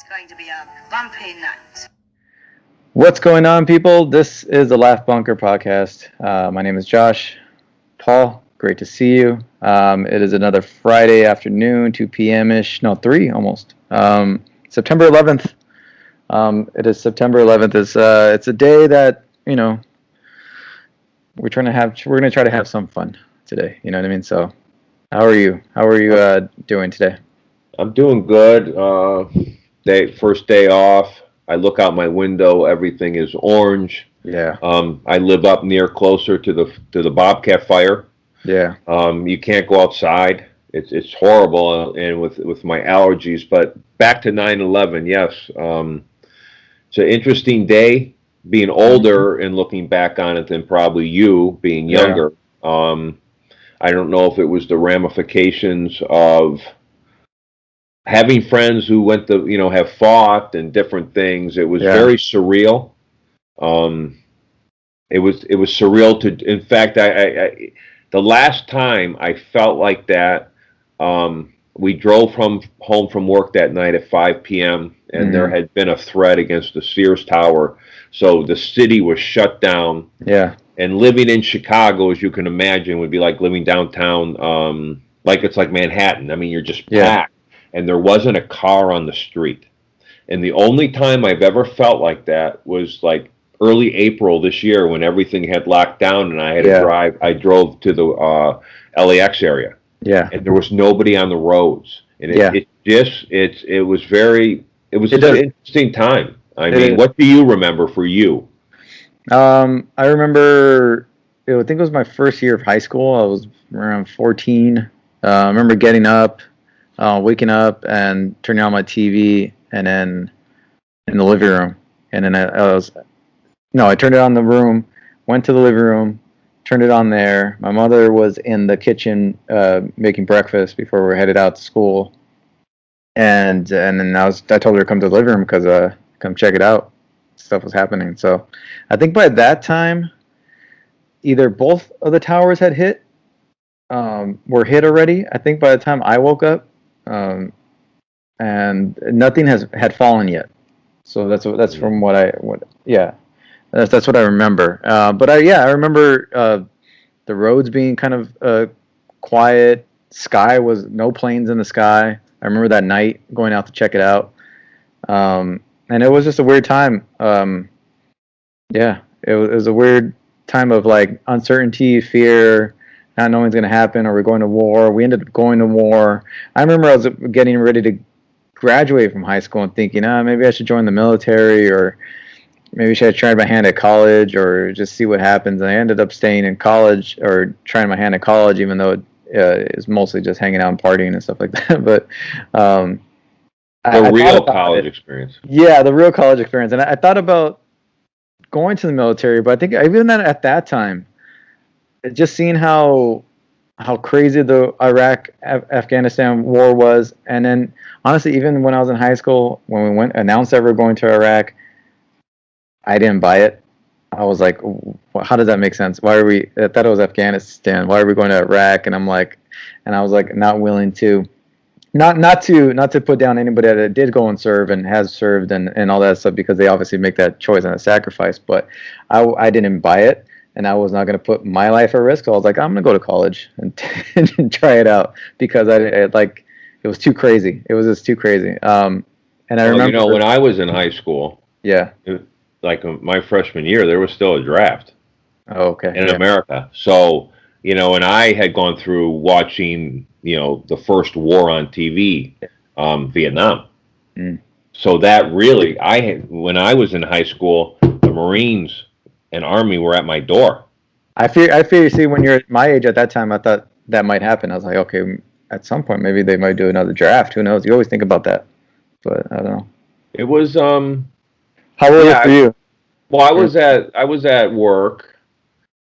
going to be a bumpy night. What's going on, people? This is the Laugh Bunker podcast. My name is Josh. Paul, great to see you. It is another Friday afternoon, 2 p.m.-ish. No, 3 almost. September 11th. It is September 11th. It's a day that, we're going to try to have some fun today. You know what I mean? So, how are you? How are you doing today? I'm doing good. First day off. I look out my window. Everything is orange. Yeah. I live up closer to the Bobcat fire. Yeah. You can't go outside. It's horrible, and with my allergies. But back to 9/11. Yes. It's an interesting day. Being older and looking back on it than probably you being younger. Yeah. I don't know if it was the ramifications of having friends who went to, have fought and different things. It was very surreal. It was surreal in fact, I the last time I felt like that, we drove home from work that night at 5 p.m. and there had been a threat against the Sears Tower. So the city was shut down. Yeah. And living in Chicago, as you can imagine, would be like living downtown, like it's like Manhattan. I mean, you're just packed. And there wasn't a car on the street. And the only time I've ever felt like that was like early April this year when everything had locked down and I had to drive. I drove to the LAX area. Yeah. And there was nobody on the roads. And it was an interesting time. I mean, what do you remember for you? I remember, I think it was my first year of high school. I was around 14. I remember getting up, waking up and turning on my TV, and then in the living room. And then I turned it on in the room, went to the living room, turned it on there. My mother was in the kitchen making breakfast before we were headed out to school. And then I told her to come to the living room because come check it out. Stuff was happening. So I think by that time, either both of the towers had hit, were hit already. I think by the time I woke up, and nothing had fallen yet. So that's from that's what I remember. But I remember the roads being kind of quiet. Sky was no planes in the sky. I remember that night going out to check it out. And it was just a weird time. It was a weird time of like uncertainty, fear, not knowing what's going to happen. Are we going to war? We ended up going to war. I remember I was getting ready to graduate from high school and thinking, maybe I should join the military, or maybe I should try my hand at college, or just see what happens. And I ended up staying in college, or trying my hand at college, even though it is mostly just hanging out and partying and stuff like that. But the real college experience. Yeah, the real college experience. And I thought about going to the military, but I think even at that time, just seeing how crazy the Iraq-Afghanistan war was, and then honestly, even when I was in high school, when we announced that we were going to Iraq, I didn't buy it. I was like, how does that make sense? I thought it was Afghanistan. Why are we going to Iraq? And I was like, not willing to. Not to put down anybody that did go and serve and has served and all that stuff, because they obviously make that choice and a sacrifice. But I didn't buy it, and I was not going to put my life at risk. So I was like, I'm going to go to college and try it out, because it was too crazy. It was just too crazy. And I remember, when I was in high school, like my freshman year, there was still a draft. Oh, okay. In America, so. And I had gone through watching, the first war on TV, Vietnam. Mm. So that really, when I was in high school, the Marines and Army were at my door. I fear. See, when you're my age at that time, I thought that might happen. I was like, okay, at some point, maybe they might do another draft. Who knows? You always think about that, but I don't know. It was. How old was it for you? Well, I was at work.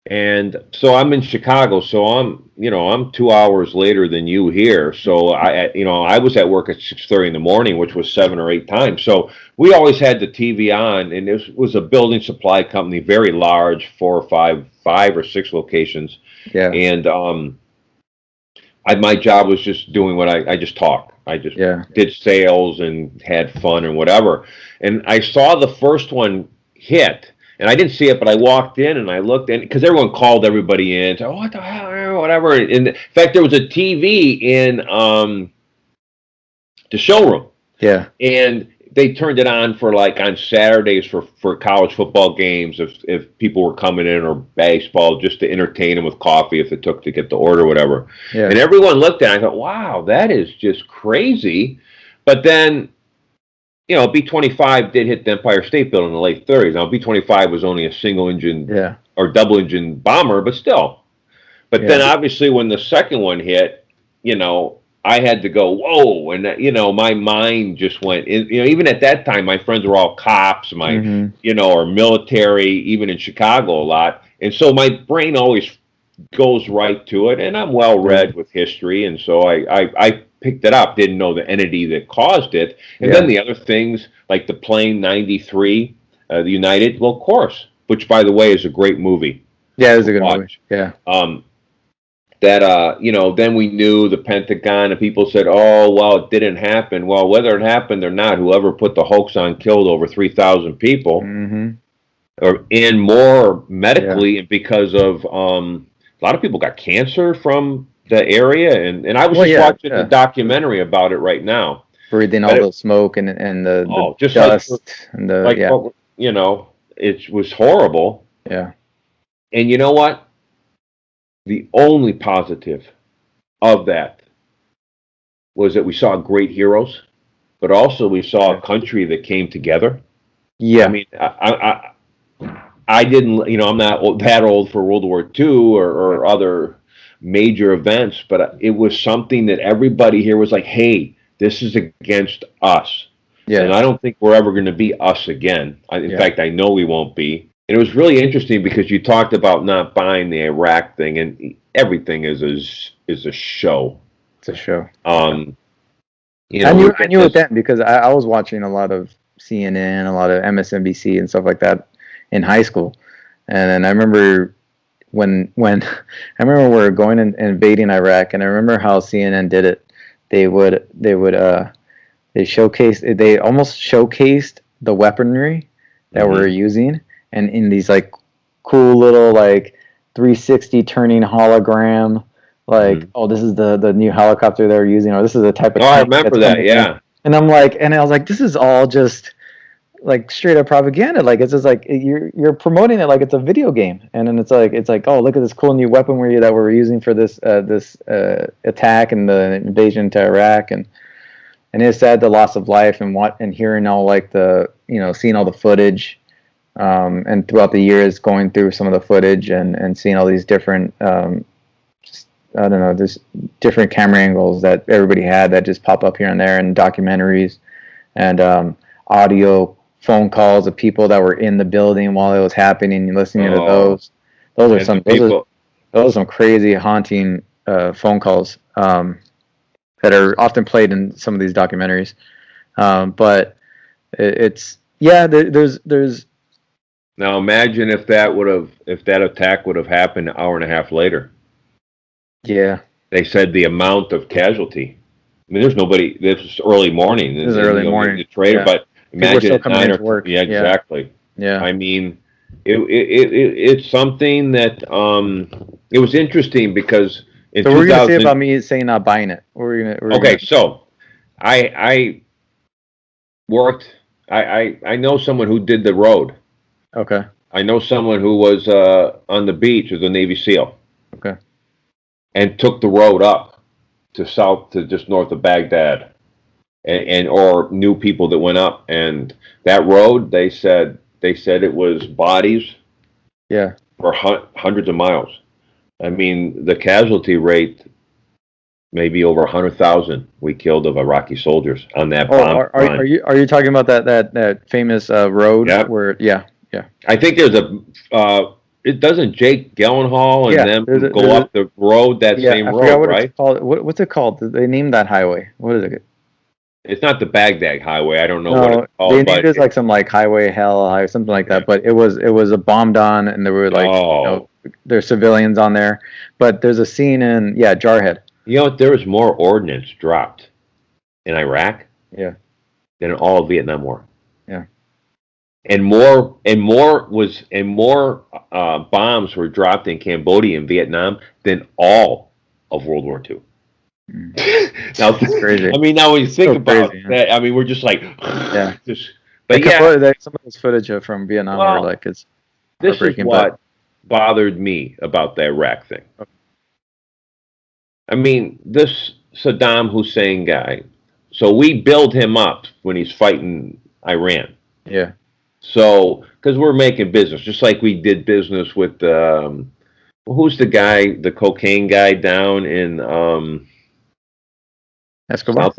And so I'm in Chicago, so I'm 2 hours later than you here. So I was at work at 6:30 in the morning, which was 7 or 8 times. So we always had the TV on, and this was a building supply company, very large, 4 or 5 or 6 locations. Yeah. And my job was just doing what I just talk. I just did sales and had fun and whatever. And I saw the first one hit, and I didn't see it, but I walked in and I looked in because everyone called everybody in. So, what the hell, whatever. And in fact, there was a TV in the showroom. Yeah. And they turned it on for like on Saturdays for college football games if people were coming in, or baseball, just to entertain them with coffee if it took to get the order or whatever. Yeah. And everyone looked at it and I thought, wow, that is just crazy. But then, you know, B-25 did hit the Empire State Building in the late 30s. Now, B-25 was only a single engine or double engine bomber, but still. But then obviously when the second one hit, you know, I had to go, whoa, and you know, my mind just went. You know, even at that time, my friends were all cops, you know, or military, even in Chicago a lot, and so my brain always goes right to it. And I'm well read with history, and so I picked it up. Didn't know the entity that caused it, and then the other things like the plane 93, the United. Well, of course, which by the way is a great movie. Yeah, it was a good movie. Yeah. That you know, then we knew the Pentagon, and people said, oh, well, it didn't happen. Well, whether it happened or not, whoever put the hoax on killed over 3,000 people, or and more medically, and because of a lot of people got cancer from the area, and I was just watching a documentary about it right now. Breathing all the smoke and the just dust like, and the like you know, it was horrible. Yeah. And you know what? The only positive of that was that we saw great heroes, but also we saw a country that came together. Yeah. I mean, I didn't, you know, I'm not that old for World War II or other major events, but it was something that everybody here was like, hey, this is against us. Yeah. And I don't think we're ever going to be us again. In fact, I know we won't be. And it was really interesting because you talked about not buying the Iraq thing, and everything is a show. It's a show. You know, I knew it then because I was watching a lot of CNN, a lot of MSNBC and stuff like that in high school, and then I remember when I remember we were going and invading Iraq, and I remember how CNN did it. They almost showcased the weaponry that we're using. And in these like cool little like 360 turning hologram, like oh, this is the new helicopter they're using, or this is the type of. Oh, I remember that, yeah. And I'm like, and I was like, this is all just like straight up propaganda. Like it's just like you're promoting it like it's a video game, and then it's like oh, look at this cool new weaponry that we're using for this attack and the invasion to Iraq, and it's sad the loss of life and hearing all like the seeing all the footage. And throughout the years, going through some of the footage and seeing all these different, there's different camera angles that everybody had that just pop up here and there, and documentaries and audio phone calls of people that were in the building while it was happening and listening to those. Those are some crazy, haunting phone calls that are often played in some of these documentaries. But there's. Now imagine if that attack would have happened an hour and a half later. Yeah. They said the amount of casualty. I mean, there's nobody. This is early morning. This is early morning. But imagine at 9 or work. Yeah, exactly. Yeah. I mean, it's something that it was interesting because in so what were you gonna say about me saying not buying it? So I worked. I know someone who did the road. Okay. I know someone who was on the beach as a Navy SEAL. Okay. And took the road up to just north of Baghdad, and or knew people that went up, and that road they said it was bodies. Yeah. For hundreds of miles. I mean, the casualty rate maybe over 100,000 we killed of Iraqi soldiers on that bomb. Are you talking about that famous road? Yep. Where yeah. I think there's it doesn't Jake Gyllenhaal and them go up the road, same road, right? It's called. What's it called? They named that highway. What is it? It's not the Baghdad highway. I don't know what it's called. They named it like some like highway hell, something like that. But it was a bombed on, and there were like there's civilians on there. But there's a scene in Jarhead. You know, there was more ordnance dropped in Iraq Yeah. than in all of Vietnam War. Yeah. And more bombs were dropped in Cambodia and Vietnam than all of World War II. Mm. Now, It's crazy. I mean, now when you think So about crazy, that, I mean, we're just like, Yeah. just, but yeah, some of this footage from Vietnam are well, like it's this is heartbreaking. what bothered me about the Iraq thing. Okay. I mean, this Saddam Hussein guy, so we build him up when he's fighting Iran. Yeah. So, because we're making business, just like we did business with, who's the guy, the cocaine guy down in Escobar.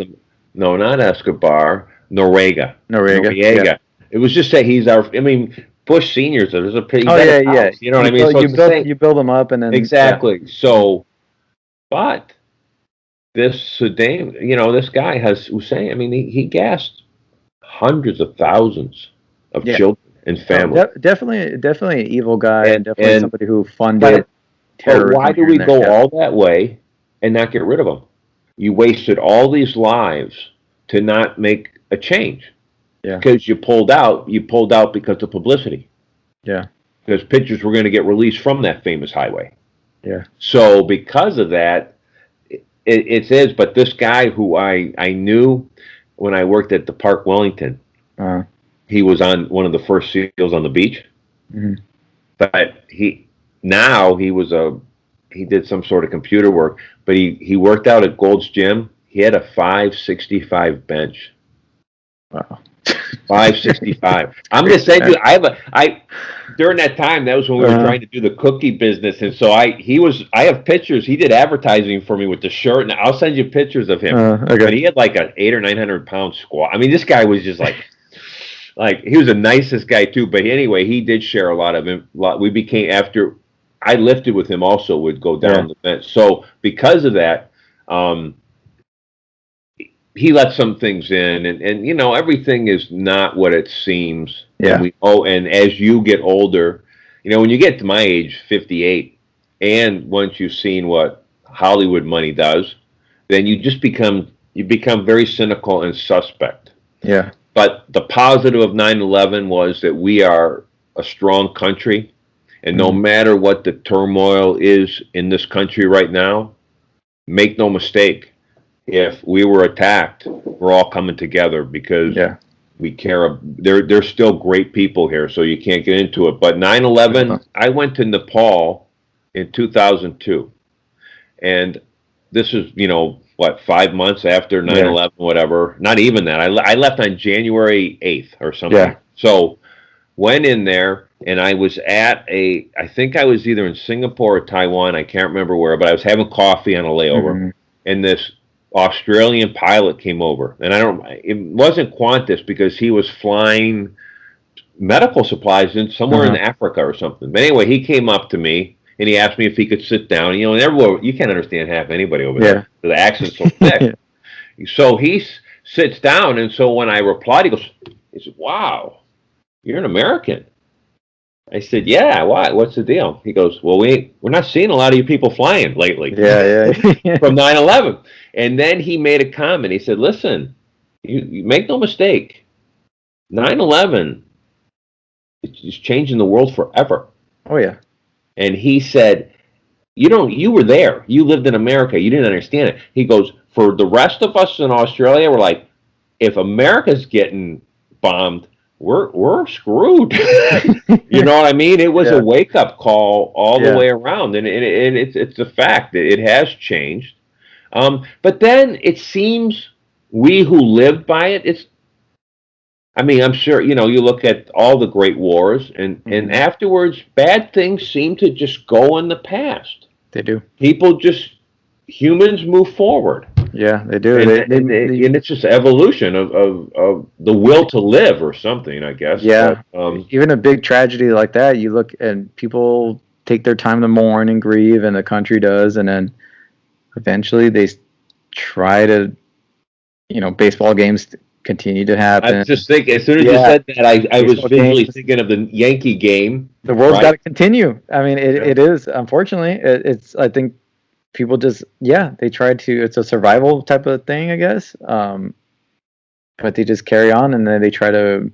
no, not Escobar, Noriega. Noriega. It was just that he's our. I mean, Bush Senior. So there's a. He's Oh at yeah, his yeah. house, you know what I mean? So You build them up and then exactly. Yeah. So, but this Saddam, this guy has Hussein. I mean, he gassed hundreds of thousands of children and families. Definitely an evil guy, and definitely and somebody who funded terrorism. But why do we go all that way and not get rid of him? You wasted all these lives to not make a change. Yeah. Because you pulled out because of publicity. Yeah. Because pictures were going to get released from that famous highway. Yeah. So because of that, it says, but this guy who I knew when I worked at the Park Wellington, he was on one of the first SEALs on the beach. Mm-hmm. But he did some sort of computer work, but he worked out at Gold's Gym. He had a 565 bench. Wow. 565. I'm gonna send you. During that time, that was when we were trying to do the cookie business, and so I have pictures. He did advertising for me with the shirt, and I'll send you pictures of him. Okay. But he had like an 800 or 900 pound squat. I mean, this guy was just like he was the nicest guy too. But anyway, he did share a lot of him. We became after I lifted with him. Also, would go down the bench. So because of that. He let some things in, and everything is not what it seems. Yeah. And as you get older, when you get to my age, 58, and once you've seen what Hollywood money does, then you become very cynical and suspect. Yeah. But the positive of 9/11 was that we are a strong country, and no matter what the turmoil is in this country right now, make no mistake. If we were attacked, we're all coming together because we care. There's still great people here, so you can't get into it. But 9/11, I went to Nepal in 2002, and this is 5 months after 9/11, whatever. Not even that. I left on January 8th or something. Yeah. So went in there, and I was at I think I was either in Singapore or Taiwan. I can't remember where, but I was having coffee on a layover, and this Australian pilot came over, and it wasn't Qantas because he was flying medical supplies in somewhere in Africa or something. But anyway, he came up to me and he asked me if he could sit down. And everyone, you can't understand half anybody over there. The accent's so thick. So he sits down, and so when I replied, he said, "Wow, you're an American." I said, "Yeah, why? What's the deal?" He goes, "Well, we're not seeing a lot of you people flying lately." Yeah. From 9/11. And then he made a comment. He said, "Listen, you make no mistake. 9/11 is changing the world forever." Oh yeah. And he said, you were there. You lived in America. You didn't understand it. He goes, "For the rest of us in Australia, we're like, if America's getting bombed, we're screwed." You know what I mean? It was a wake-up call all the way around, and it's a fact that it has changed. But then it seems we who lived by it, I'm sure, you look at all the great wars, and afterwards, bad things seem to just go in the past. They do. Humans move forward. Yeah, they do. And it's just evolution of the will to live or something, I guess. Yeah. But, even a big tragedy like that, you look and people take their time to mourn and grieve, and the country does, and then eventually they try to, baseball games continue to happen. I was just thinking, as soon as you said that, I was visually thinking of the Yankee game. The world's got to continue. I mean, it is, unfortunately, I think people just they try to. It's a survival type of thing, I guess. But they just carry on, and then they try to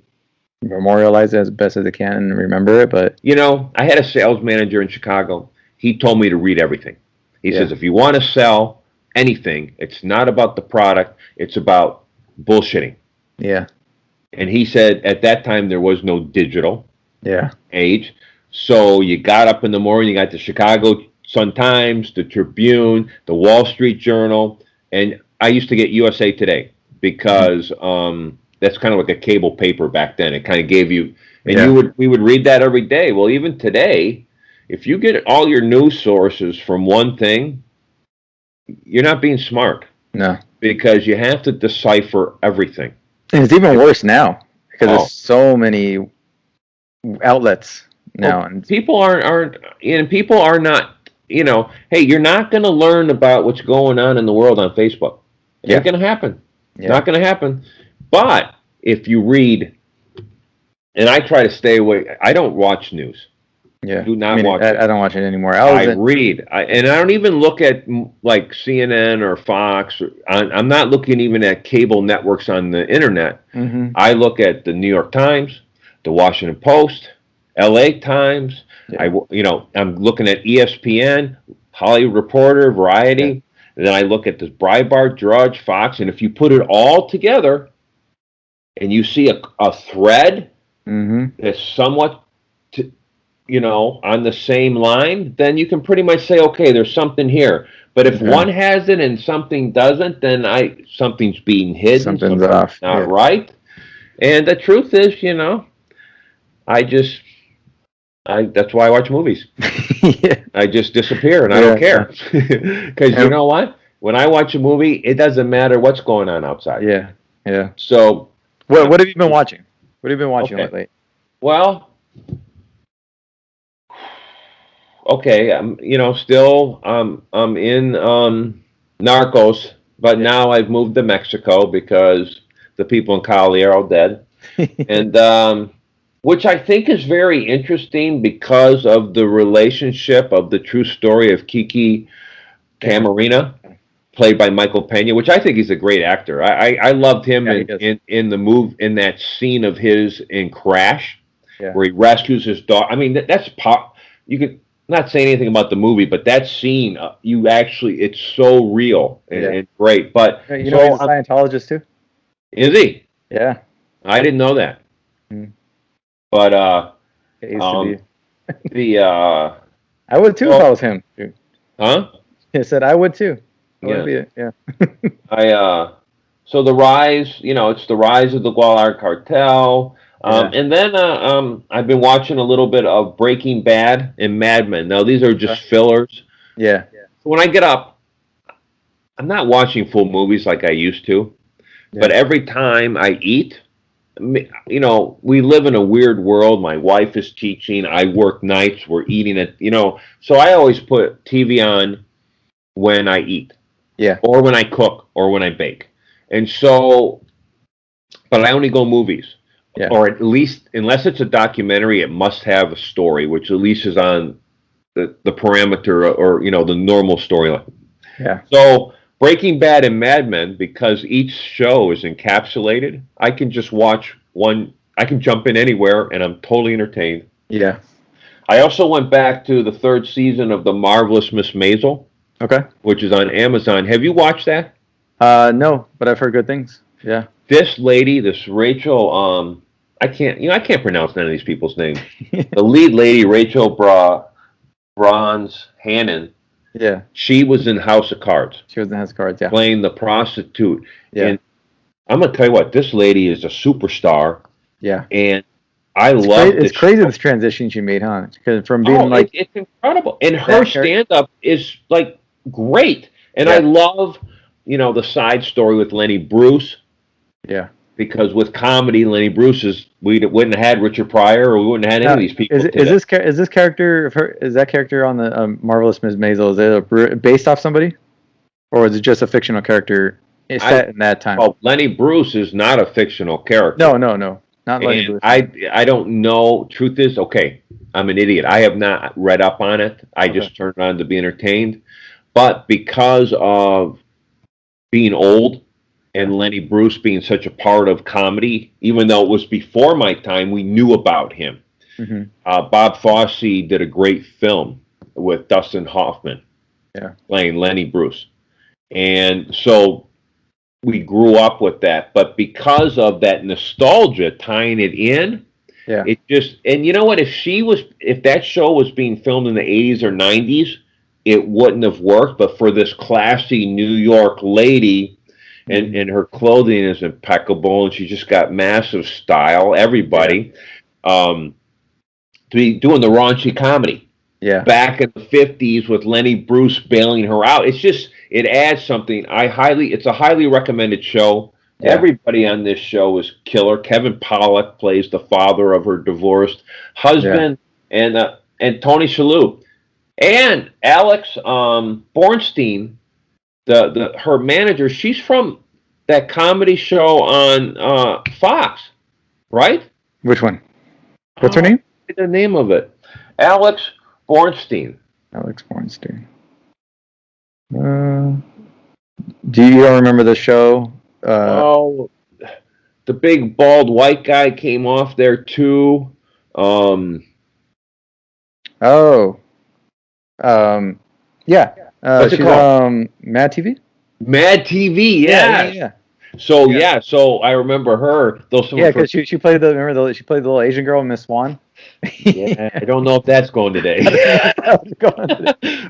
memorialize it as best as they can and remember it. But I had a sales manager in Chicago. He told me to read everything. He says, if you want to sell anything, it's not about the product, it's about bullshitting. Yeah. And he said at that time there was no digital age. So you got up in the morning, you got the Chicago Sun-Times, the Tribune, the Wall Street Journal, and I used to get USA Today because that's kind of like a cable paper back then. It kind of gave you, and we would read that every day. Well, even today, if you get all your news sources from one thing, you're not being smart. No. Because you have to decipher everything. And it's even worse now because there's so many outlets now. Well, and people people are not, hey, you're not going to learn about what's going on in the world on Facebook. It's not going to happen. It's not going to happen. But if you read, and I try to stay away, I don't watch news. Yeah, do not watch it. I don't watch it anymore. I read, and I don't even look at like CNN or Fox. I'm not looking even at cable networks on the internet. Mm-hmm. I look at the New York Times, the Washington Post, L.A. Times. Yeah. I'm looking at ESPN, Hollywood Reporter, Variety. And then I look at this Breitbart, Drudge, Fox, and if you put it all together, and you see a thread that's somewhat on the same line, then you can pretty much say, okay, there's something here. But if one has it and something doesn't, then something's being hidden. Something's off. Not right. And the truth is, that's why I watch movies. I just disappear and I don't care. Because you know what? When I watch a movie, it doesn't matter what's going on outside. Yeah. Yeah. So what have you been watching? What have you been watching lately? Well, okay, still I'm in Narcos, but now I've moved to Mexico because the people in Cali are all dead, and which I think is very interesting because of the relationship of the true story of Kiki Camarena, played by Michael Pena, which I think he's a great actor. I loved him in the move in that scene of his in Crash, where he rescues his dog. I mean, that's pop. You could not say anything about the movie, but that scene, it's so real and great. But he's a Scientologist too. Is he? Yeah, I didn't know that. But it used to be. I would too if I was him. Dude. Huh? He said I would too. So the rise, it's the rise of the Guadalajara cartel. And then I've been watching a little bit of Breaking Bad and Mad Men. Now, these are just fillers. Yeah. So when I get up, I'm not watching full movies like I used to. Yeah. But every time I eat, we live in a weird world. My wife is teaching. I work nights. We're eating it, So I always put TV on when I eat. Yeah. Or when I cook or when I bake. And so, but I only go movies. Yeah. Or at least, unless it's a documentary, it must have a story, which at least is on the parameter or the normal storyline. Yeah. So Breaking Bad and Mad Men, because each show is encapsulated, I can just watch one. I can jump in anywhere, and I'm totally entertained. Yeah. I also went back to the third season of The Marvelous Miss Maisel. Okay. Which is on Amazon. Have you watched that? No, but I've heard good things. Yeah. This lady, this Rachel, I can't pronounce none of these people's names. The lead lady, Rachel Bronze Hannon. Yeah. She was in House of Cards. She was in House of Cards, yeah. Playing the prostitute. Yeah. And I'm gonna tell you what, this lady is a superstar. Yeah. And it's crazy this transition she made, huh? Because from being it's incredible. And her stand-up is like great. And I love, the side story with Lenny Bruce. Yeah. Because with comedy, Lenny Bruce we wouldn't have had Richard Pryor, or we wouldn't have had any of these people. Is this character of her? Is that character on the Marvelous Miss Maisel? Is it based off somebody, or is it just a fictional character set in that time? Well, Lenny Bruce is not a fictional character. No, not Lenny Bruce. I don't know. Truth is, okay, I'm an idiot. I have not read up on it. I just turned it on to be entertained. but because of being old and Lenny Bruce being such a part of comedy, even though it was before my time, we knew about him. Mm-hmm. Bob Fosse did a great film with Dustin Hoffman playing Lenny Bruce. And so we grew up with that. But because of that nostalgia tying it in, it just, and you know what, if that show was being filmed in the 80s or 90s, it wouldn't have worked. But for this classy New York lady, and her clothing is impeccable, and she just got massive style, everybody, to be doing the raunchy comedy. Back in the 50s with Lenny Bruce bailing her out. It adds something. It's a highly recommended show. Everybody on this show is killer. Kevin Pollak plays the father of her divorced husband, and Tony Shalhoub, and Alex Bornstein, her manager. She's from that comedy show on Fox, right? Which one? What's her name? The name of it, Alex Bornstein. Alex Bornstein. Do you remember the show? The big bald white guy came off there too. Yeah. What's it called? Mad TV. Mad TV. Yeah. So I remember her. Because she played she played the little Asian girl, Miss Swan. Yeah, I don't know if that's going today.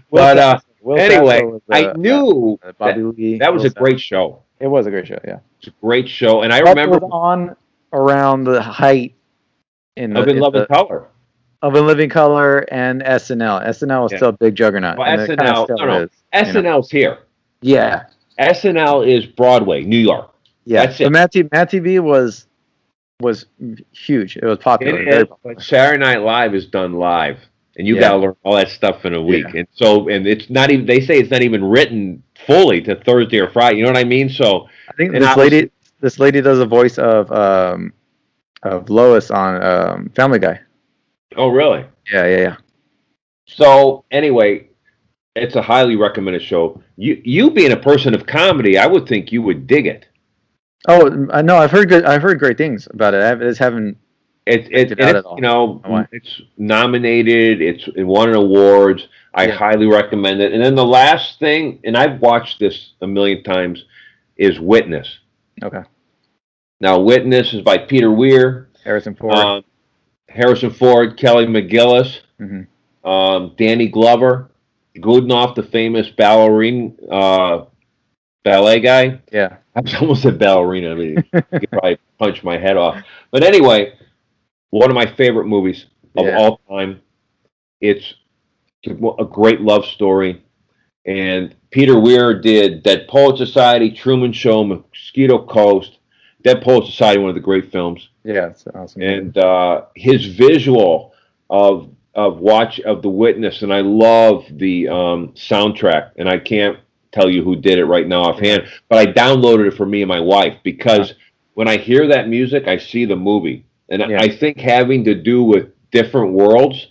But anyway, I knew Bobby Lee. That was a great show. It was a great show. Yeah, it's a great show, and I remember it was on around the height of In Living Color. Of In Living Color and SNL. SNL was still a big juggernaut. Well, SNL's here. Yeah, SNL is Broadway, New York. Yeah, that's it. Mad TV was huge. It was popular. Very popular. But Saturday Night Live is done live, and you got to learn all that stuff in a week. And it's not even. They say it's not even written fully to Thursday or Friday. You know what I mean? So I think this lady does a voice of Lois on Family Guy. Oh, really? Yeah. So anyway, it's a highly recommended show. You being a person of comedy, I would think you would dig it. Oh no, I've heard great things about it. I just haven't. It's nominated. It won awards. I highly recommend it. And then the last thing, and I've watched this a million times, is Witness. Okay. Now, Witness is by Peter Weir, Harrison Ford, Kelly McGillis, Danny Glover, Goodenough, the famous ballet guy. Yeah. I almost said ballerina. I mean, you could probably punch my head off. But anyway, one of my favorite movies of all time. It's a great love story. And Peter Weir did Dead Poet Society, Truman Show, Mosquito Coast. Dead Poet Society, one of the great films. Yeah, it's awesome. And his visual of The Witness, and I love the soundtrack, and I can't tell you who did it right now offhand, but I downloaded it for me and my wife because when I hear that music, I see the movie. And I think having to do with different worlds,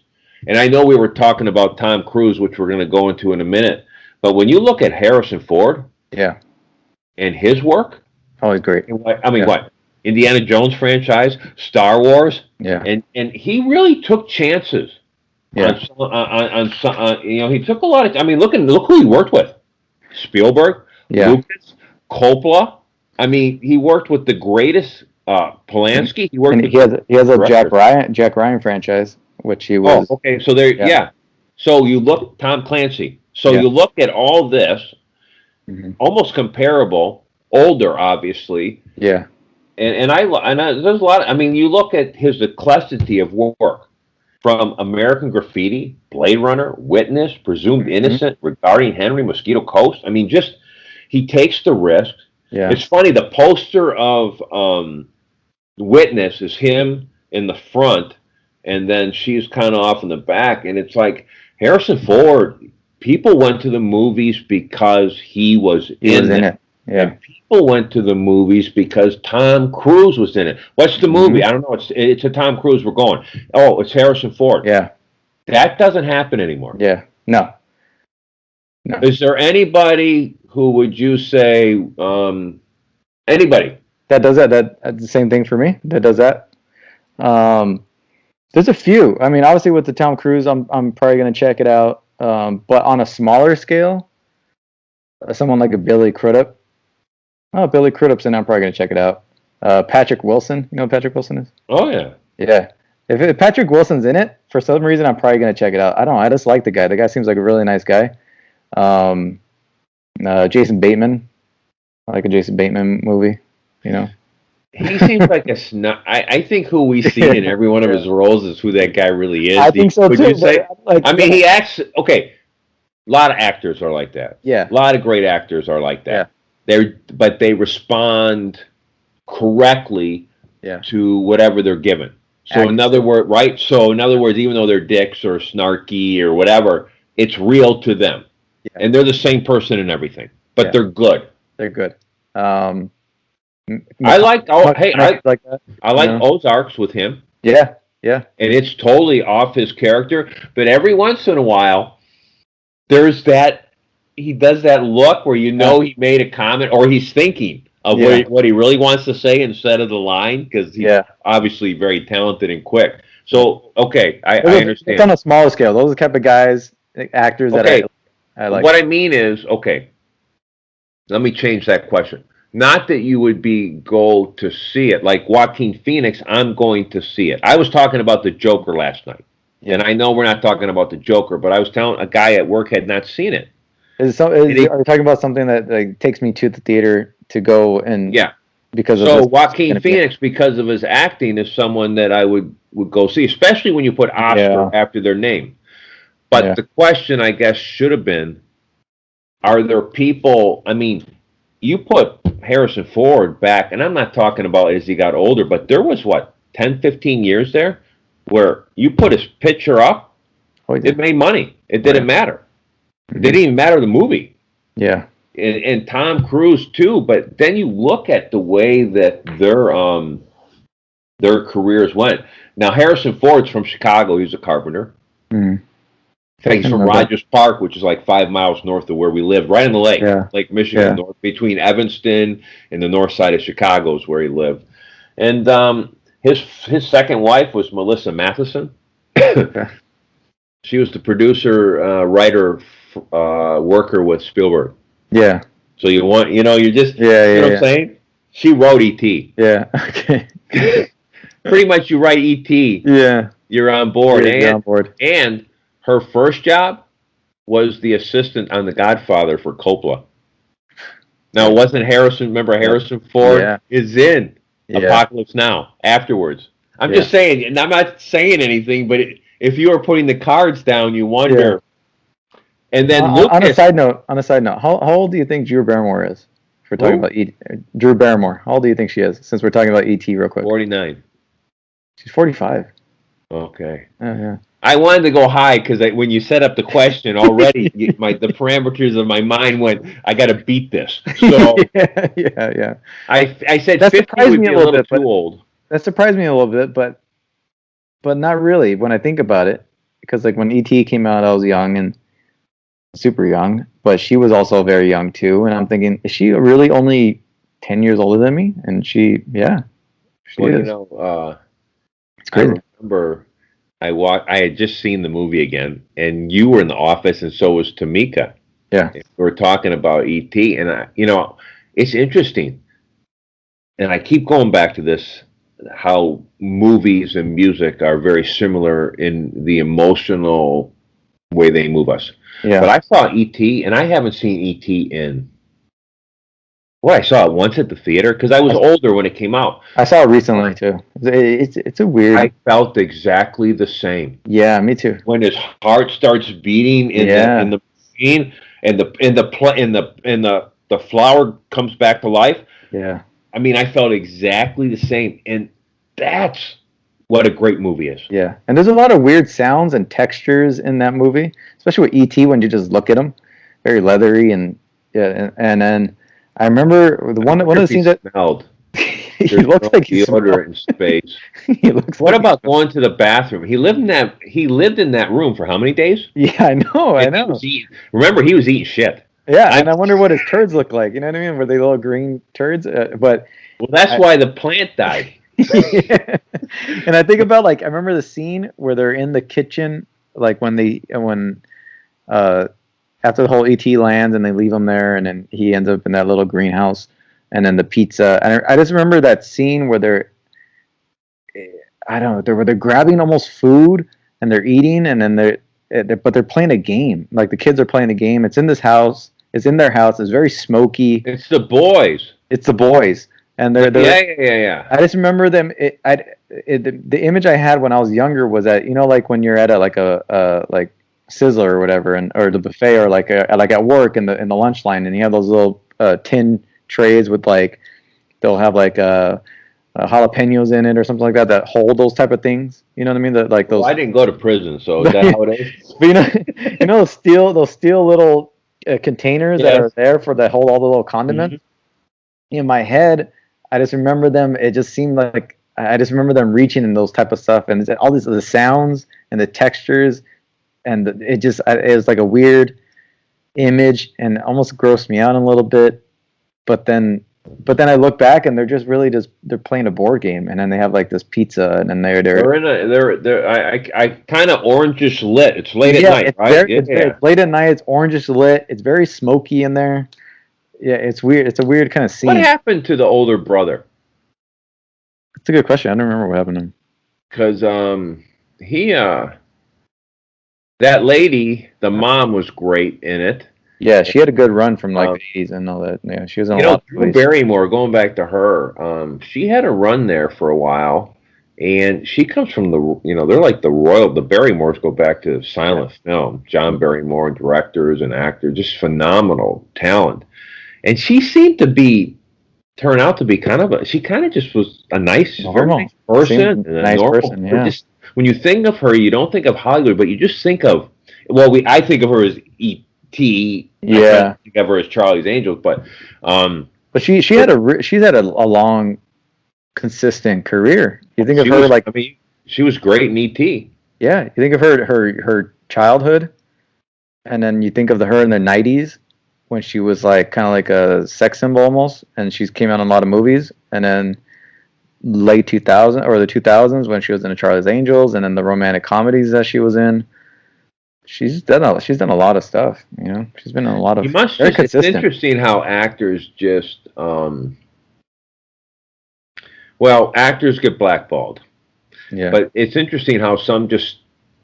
and I know we were talking about Tom Cruise, which we're going to go into in a minute, but when you look at Harrison Ford and his work, he's great. I mean, what? Indiana Jones franchise, Star Wars, and he really took chances. On he took a lot of. I mean, look who he worked with: Spielberg, Lucas, Coppola. I mean, he worked with the greatest. Polanski. He has a Jack Ryan franchise, which he was. Oh, okay. So So you look Tom Clancy. So you look at all this, almost comparable, older, obviously. Yeah. And there's a lot. I mean, you look at his eclecticity of work, from American Graffiti, Blade Runner, Witness, Presumed Innocent, Regarding Henry, Mosquito Coast. I mean, he takes the risk. Yeah. It's funny. The poster of Witness is him in the front, and then she's kind of off in the back. And it's like Harrison Ford. People went to the movies because he was in it. Yeah. And people went to the movies because Tom Cruise was in it. What's the movie? I don't know. It's a Tom Cruise. We're going. Oh, it's Harrison Ford. Yeah. That doesn't happen anymore. Yeah. No. No. Is there anybody who would you say, anybody? That does that. That's the same thing for me. That does that. There's a few. I mean, obviously with the Tom Cruise, I'm probably gonna check it out. But on a smaller scale, someone like a Billy Crudup. Oh, Billy Crudup's in. I'm probably gonna check it out. Patrick Wilson. You know who Patrick Wilson is? Oh, yeah. Yeah. If Patrick Wilson's in it, for some reason, I'm probably gonna check it out. I don't know. I just like the guy. The guy seems like a really nice guy. Jason Bateman. I like a Jason Bateman movie. You know. He seems like a snot. I think who we see in every one of his roles is who that guy really is. I think so Would too. you say? Like, I mean, he acts okay. A lot of actors are like that. Yeah. A lot of great actors are like that. But they respond correctly to whatever they're given. So in other words, right? So in other words, even though they're dicks or snarky or whatever, it's real to them. Yeah. And they're the same person in everything. But they're good. They're good. I like that, I like Ozarks with him. Yeah. And it's totally off his character, but every once in a while there's that he does that look where you know he made a comment or he's thinking of what he really wants to say instead of the line because he's obviously very talented and quick. So I understand. It's on a smaller scale. Those are the type of guys, actors that I like. What I mean is, let me change that question. Not that you would go to see it. Like Joaquin Phoenix, I'm going to see it. I was talking about the Joker last night. Yeah. And I know we're not talking about the Joker, but I was telling a guy at work had not seen it. Are you talking about something that like takes me to the theater to go and because of Joaquin Phoenix, because of his acting, is someone that I would go see, especially when you put Oscar after their name. But the question, I guess, should have been, are there people, I mean, you put Harrison Ford back, and I'm not talking about as he got older, but there was, 10, 15 years there where you put his picture up, it made money. It didn't matter. It didn't even matter the movie. Yeah. And Tom Cruise, too, but then you look at the way that their careers went. Now, Harrison Ford's from Chicago. He's a carpenter. Mm-hmm. He's from Rogers Park, which is like 5 miles north of where we live, right on the lake, Lake Michigan, north, between Evanston and the north side of Chicago is where he lived. And his second wife was Melissa Matheson. She was the producer, writer, worker with Spielberg. Yeah. So you know what I'm saying? She wrote E.T. Yeah. Okay. Pretty much, you write E.T. Yeah. You're on board. You're on board. And her first job was the assistant on The Godfather for Coppola. Now, it wasn't Harrison. Remember, Harrison Ford is in Apocalypse Now afterwards. I'm just saying, and I'm not saying anything, but if you are putting the cards down, you wonder. And then on a side note, how old do you think Drew Barrymore is? If we're talking about Drew Barrymore, how old do you think she is? Since we're talking about E.T. real quick. 49. She's 45. Okay. Yeah. I wanted to go high because when you set up the question already, the parameters of my mind went, I got to beat this. So yeah. I said that 50 would be a little too old. That surprised me a little bit, but not really when I think about it. Because like when E.T. came out, I was young and super young, but she was also very young too. And I'm thinking, is she really only 10 years older than me? And she is. It's crazy. I remember I had just seen the movie again, and you were in the office, and so was Tamika. Yeah. We were talking about E.T., and it's interesting. And I keep going back to this, how movies and music are very similar in the emotional way they move us. Yeah. But I saw E.T., and I haven't seen E.T. in... Well, I saw it once at the theater because I was older when it came out. I saw it recently too. It's a weird. I felt exactly the same. Yeah, me too. When his heart starts beating in the machine, and the flower comes back to life. Yeah. I mean, I felt exactly the same, and that's what a great movie is. Yeah, and there's a lot of weird sounds and textures in that movie, especially with E.T. when you just look at him, very leathery and then. I remember one of the scenes that smelled. He looks like he's deodorant in space. He looks. What like about going to the bathroom? He lived in that room for how many days? Yeah, I know. I know. Remember, he was eating shit. Yeah, and I wonder what his turds look like. You know what I mean? Were they little green turds? Well, that's why the plant died. Yeah. And I think about I remember the scene where they're in the kitchen, like when after the whole ET lands and they leave him there, and then he ends up in that little greenhouse, and then the pizza. And I just remember that scene where I don't know, they're grabbing almost food and they're eating, and then but they're playing a game. Like the kids are playing a game. It's in this house. It's in their house. It's very smoky. It's the boys. It's the boys, and they're yeah. I just remember them. The image I had when I was younger was that like when you're at a like Sizzler or whatever, or the buffet, or like at work in the lunch line, and you have those little tin trays with they'll have jalapenos in it or something like that hold those type of things. You know what I mean? That those. Well, I didn't go to prison, so is that how it is? But those steel little containers that are there that hold all the little condiments. Mm-hmm. In my head, I just remember them. It just seemed like I just remember them reaching in those type of stuff, and all the sounds and the textures, and it was like a weird image, and almost grossed me out a little bit. But then I look back, and they're just really they're playing a board game, and then they have this pizza, and then I kind of orangish lit. It's late at night, right? It's late at night. It's orangish lit. It's very smoky in there. Yeah, it's weird. It's a weird kind of scene. What happened to the older brother? That's a good question. I don't remember what happened to him. Because that lady, the mom, was great in it. Yeah, she had a good run from the 80s and all that. Yeah, she was in a lot of Drew Barrymore, going back to her, she had a run there for a while, and she comes from they're like the Barrymores go back to silent film. John Barrymore, directors and actors, just phenomenal talent. And she seemed to turn out to be she kind of just was a nice person. Nice person, yeah. When you think of her, you don't think of Hollywood, but you just think of, I think of her as E.T. Yeah. I think of her as Charlie's Angels, but she's had a long, consistent career. You think of her she was great in E.T. Yeah, you think of her childhood, and then you think of her in the 90s when she was kind of like a sex symbol almost, and she came out in a lot of movies, and then late 2000 or the 2000s when she was in the Charlie's Angels, and then the romantic comedies that she was in. She's done a lot of stuff. She's been in a lot of. It's interesting how actors just actors get blackballed. Yeah. But it's interesting how some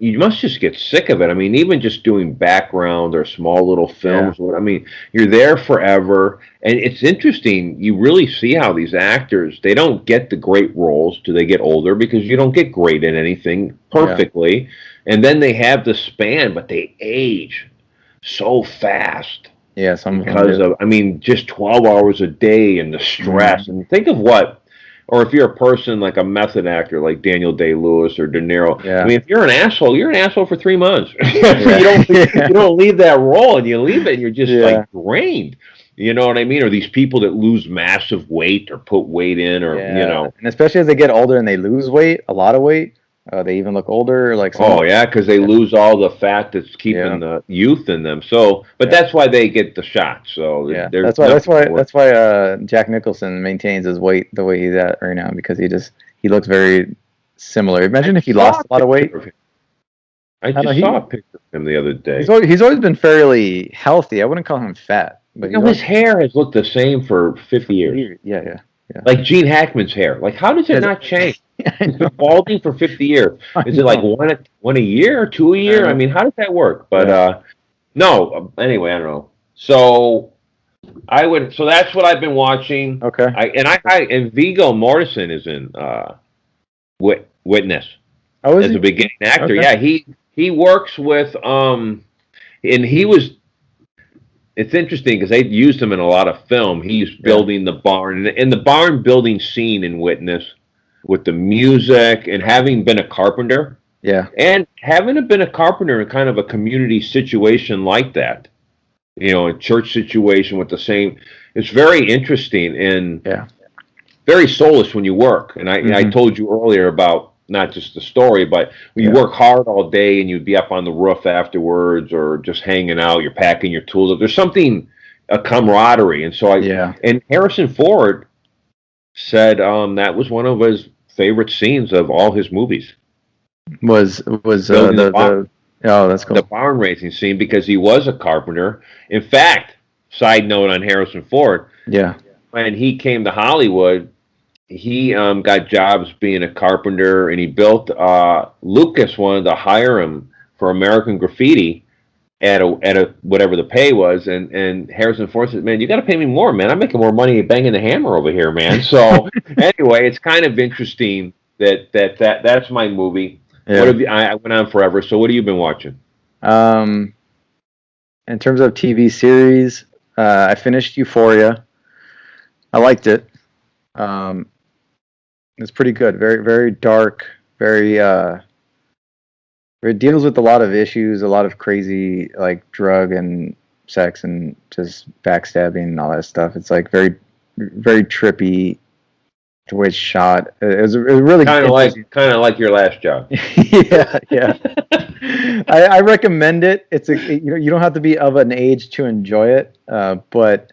you must just get sick of it. I mean, even just doing background or small little films. Yeah. I mean, you're there forever, and it's interesting. You really see how these actors, they don't get the great roles till they get older, because you don't get great in anything perfectly. Yeah. And then they have the span, but they age so fast. Yeah, because of, just 12 hours a day and the stress. Mm-hmm. And think of or if you're a person like a method actor like Daniel Day-Lewis or De Niro, yeah. If you're an asshole for 3 months. You don't leave that role, and you leave it, and you're just drained. You know what I mean? Or these people that lose massive weight or put weight in, or and especially as they get older and they lose weight, a lot of weight. They even look older, because they lose all the fat that's keeping the youth in them. So, but that's why they get the shot. So that's why Jack Nicholson maintains his weight the way he's at right now, because he looks very similar. Imagine if he lost a lot of weight. I saw a picture of him the other day. He's always been fairly healthy. I wouldn't call him fat, but his hair has looked the same for 50 years. Yeah. Like Gene Hackman's hair. Like, how does it not change? He's been balding for 50 years. Is it like one a year or 2 a year? I mean, how does that work? But no. Anyway, I don't know. So So that's what I've been watching. Okay. And Viggo Mortensen is in Witness. Oh, as a beginning actor. Okay. Yeah, he works with and he was. It's interesting because they used him in a lot of film. He's building the barn, and the barn building scene in Witness, with the music, and having been a carpenter. Yeah. And having been a carpenter in kind of a community situation like that, a church situation with the same, it's very interesting. And very soulless when you work. And I told you earlier about not just the story, but when you work hard all day and you'd be up on the roof afterwards or just hanging out, you're packing your tools up. There's something, a camaraderie. And so and Harrison Ford said that was one of his favorite scenes of all his movies. Was oh, that's cool. The barn raising scene, because he was a carpenter. In fact, side note on Harrison Ford. Yeah. When he came to Hollywood, he got jobs being a carpenter, and he built. Lucas wanted to hire him for American Graffiti at a whatever the pay was, and Harrison Ford said, "Man, you got to pay me more, man. I'm making more money banging the hammer over here, man." So anyway, it's kind of interesting that's my movie. Yeah. What have you, I went on forever. So what have you been watching? In terms of TV series, I finished Euphoria. I liked it. It's pretty good. Very, very dark. Very. It deals with a lot of issues, a lot of crazy like drug and sex and just backstabbing and all that stuff. It's like very, very trippy. The way it's shot, it was really kind of like your last job. yeah. I recommend it. It's you don't have to be of an age to enjoy it, but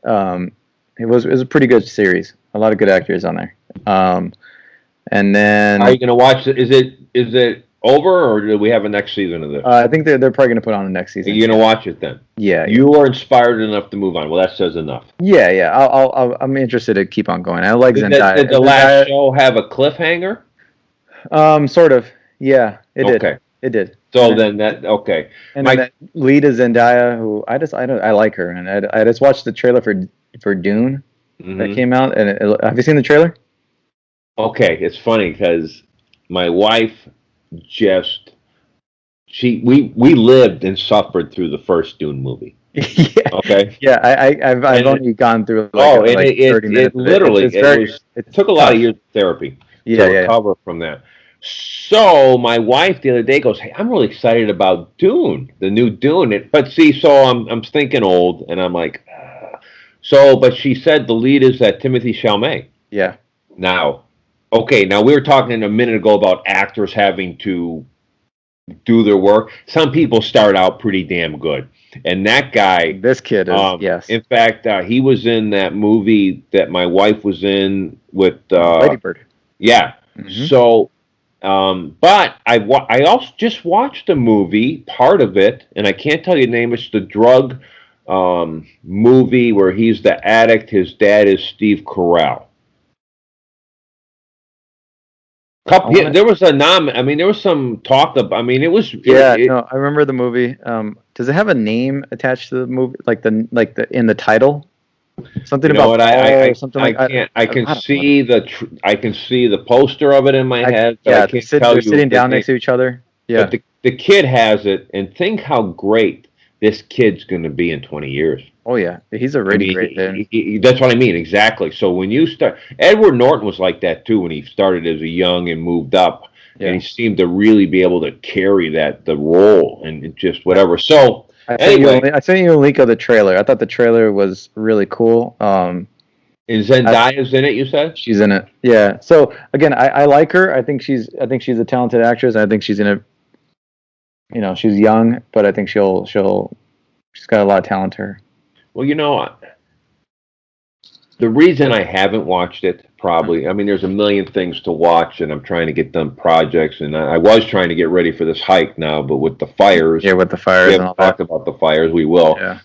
it was a pretty good series. A lot of good actors on there. And then, are you going to watch it? Is it over, or do we have a next season of this? I think they're probably going to put on the next season. Are you going to watch it then? Yeah. You are inspired enough to move on. Well, that says enough. Yeah. I'm interested to keep on going. I like Zendaya. Did the last show have a cliffhanger? Sort of. Yeah, it did. Okay. It did. So then okay. And then that lead is Zendaya, who I like her, and I just watched the trailer for Dune that came out. And have you seen the trailer? Okay, it's funny because my wife we lived and suffered through the first Dune movie. Yeah. Okay. Yeah, I've only gone through like 30 minutes. It took a lot of years of therapy to recover from that. So my wife the other day goes, "Hey, I'm really excited about Dune, the new Dune." But see, so I'm thinking old, and I'm like, but she said the lead is Timothy Chalamet. Yeah. Now we were talking a minute ago about actors having to do their work. Some people start out pretty damn good, and that guy, this kid, is yes. In fact, he was in that movie that my wife was in with Lady Bird. Yeah. Mm-hmm. So, but I also just watched a movie, part of it, and I can't tell you the name. It's the drug movie where he's the addict. His dad is Steve Carell. There was there was some talk of. It was. No, I remember the movie. Does it have a name attached to the movie, like the in the title? Something about something like that. I can see the poster of it in my head. Yeah, they're sitting down next to each other. Yeah, but the kid has it, and think how great this kid's going to be in 20 years. Oh yeah, he's already great then. That's what I mean, exactly. So when you start, Edward Norton was like that too when he started as a young and moved up, and he seemed to really be able to carry the role and just whatever. So anyway, I sent you a link of the trailer. I thought the trailer was really cool. And Zendaya's in it, you said? She's in it. Yeah. So again, I like her. I think she's a talented actress. I think she's in a, she's young, but I think she's got a lot of talent to her. Well, the reason I haven't watched it, probably, there's a million things to watch, and I'm trying to get done projects, and I was trying to get ready for this hike now, but with the fires. Yeah, with the fires. We haven't talked about the fires. We will. Yeah.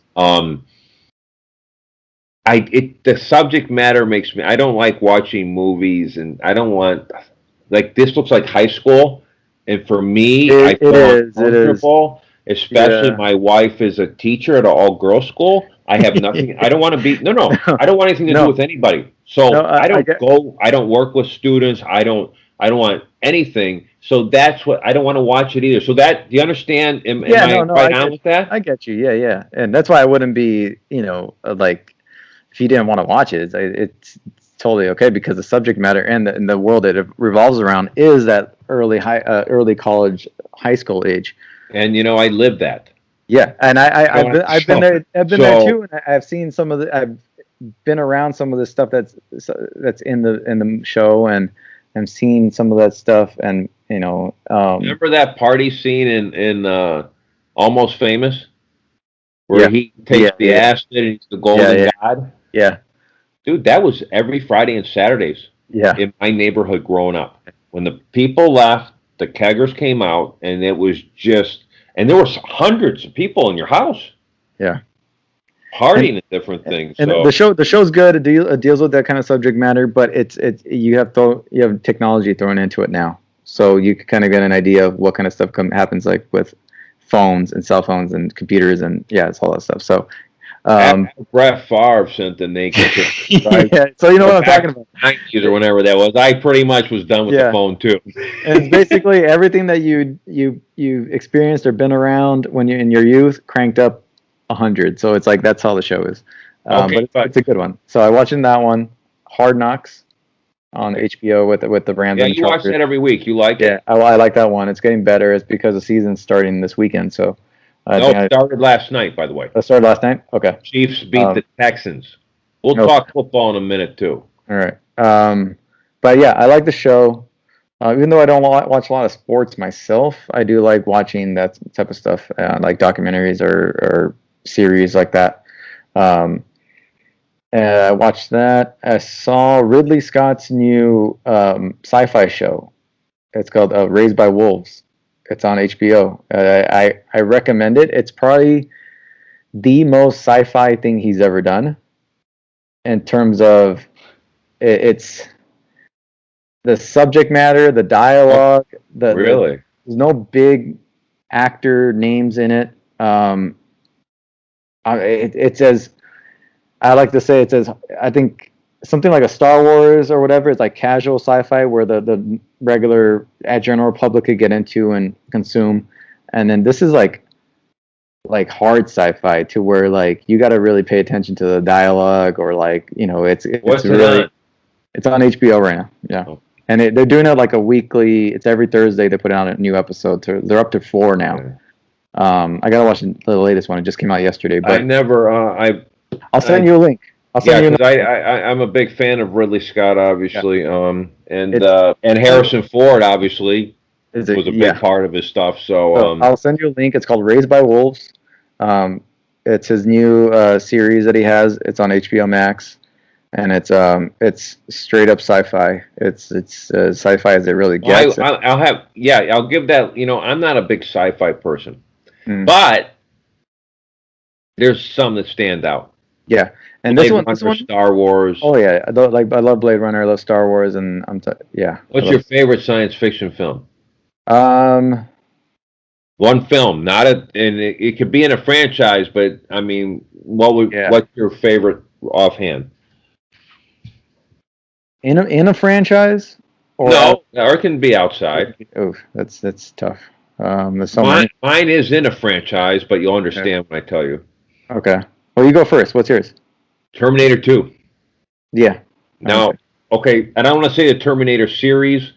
The subject matter makes me. I don't like watching movies, and I don't want this looks like high school, and for me, I feel uncomfortable. Especially my wife is a teacher at an all-girls school. I have nothing. I don't want to be. No. I don't want anything to do with anybody. So I don't go. I don't work with students. I don't want anything. So that's what I don't want to watch it either. So do you understand? Am I right on with that? I get you. Yeah. And that's why I wouldn't be. If you didn't want to watch it, it's totally okay because the subject matter and the world that it revolves around is that early college, high school age. And I lived that. Yeah, and I've been there. I've been there too, and I've seen some of the. been around some of the stuff that's in the show, and seen some of that stuff, and Remember that party scene in Almost Famous, where yeah, he takes the yeah, acid and he's the golden yeah, god? yeah, Dude, that was every Friday and Saturdays yeah. in my neighborhood growing up. When the people left, the keggers came out, and it was just, and there was hundreds of people in your house Yeah. partying at different things. And So the show's good. It deals with that kind of subject matter, but you have technology thrown into it now, so you can kind of get an idea of what kind of stuff happens, like with phones and cell phones and computers, and it's all that stuff. So after Brett Favre sent the naked picture, yeah, so you know what I'm talking about. 90s or whenever that was, I pretty much was done with the phone too. And it's basically everything that you experienced or been around when you're in your youth cranked up 100. So it's like that's how the show is. Okay, but it's a good one. So I watching that one, Hard Knocks, on HBO with the Rams. Yeah, and the you watch Chargers. that every week. You like it? Yeah, I like that one. It's getting better. It's because the season's starting this weekend. So it started last night, by the way. It started last night. Okay. Chiefs beat the Texans. We'll talk football in a minute too. All right. But yeah, I like the show. Even though I don't watch a lot of sports myself, I do like watching that type of stuff, like documentaries or series like that. And I watched that. I saw Ridley Scott's new sci-fi show. It's called Raised by Wolves. It's on HBO. I recommend it. It's probably the most sci-fi thing he's ever done in terms of it's the subject matter, the dialogue. Really? There's no big actor names in it. It's as I like to say, it's as I think something like a Star Wars or whatever. It's like casual sci-fi where the regular general public could get into and consume, and then this is like hard sci-fi to where like you got to really pay attention to the dialogue, or like What's really on? It's on HBO right now. Yeah. Oh. And they're doing it like a weekly. It's every Thursday they put out a new episode. They're up to 4 now. Okay. I gotta watch the latest one. It just came out yesterday. But I'll send you a link. I'm a big fan of Ridley Scott, obviously, and Harrison Ford, obviously, was a big part of his stuff. So I'll send you a link. It's called Raised by Wolves. It's his new series that he has. It's on HBO Max. And it's straight up sci-fi. It's sci-fi as it really gets. I'll give that. I'm not a big sci-fi person, but there's some that stand out. Yeah, and this one, Star Wars. Oh yeah, I love Blade Runner. I love Star Wars, and What's your favorite science fiction film? One film, not and it could be in a franchise, but I mean, what's your favorite offhand? In a franchise? Or it can be outside. Oh, that's tough. There's mine is in a franchise, but you'll understand when I tell you. Okay. Well, you go first. What's yours? Terminator 2. Yeah. Now, okay, I don't want to say the Terminator series.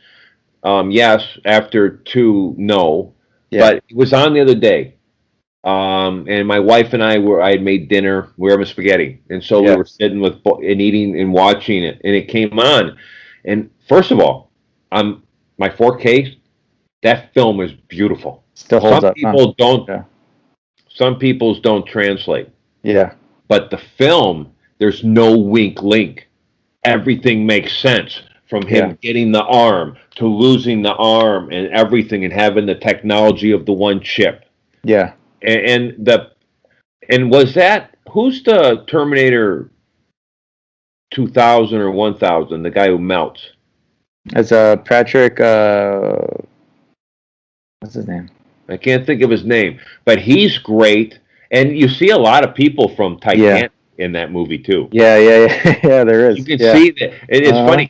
Yes, after 2, no. Yeah. But it was on the other day. And my wife and I had made dinner. We were having spaghetti, and so we were sitting and eating and watching it, and it came on. And first of all, my 4K, that film is beautiful. Still holds up. Some people's don't translate. Yeah. But the film, there's no wink link. Everything makes sense. From him getting the arm to losing the arm and everything, and having the technology of the one chip. Yeah. And was that, who's the Terminator 2000 or 1000, the guy who melts? It's Patrick, what's his name? I can't think of his name, but he's great. And you see a lot of people from Titanic in that movie too. Yeah, there is. You can see that. It's funny,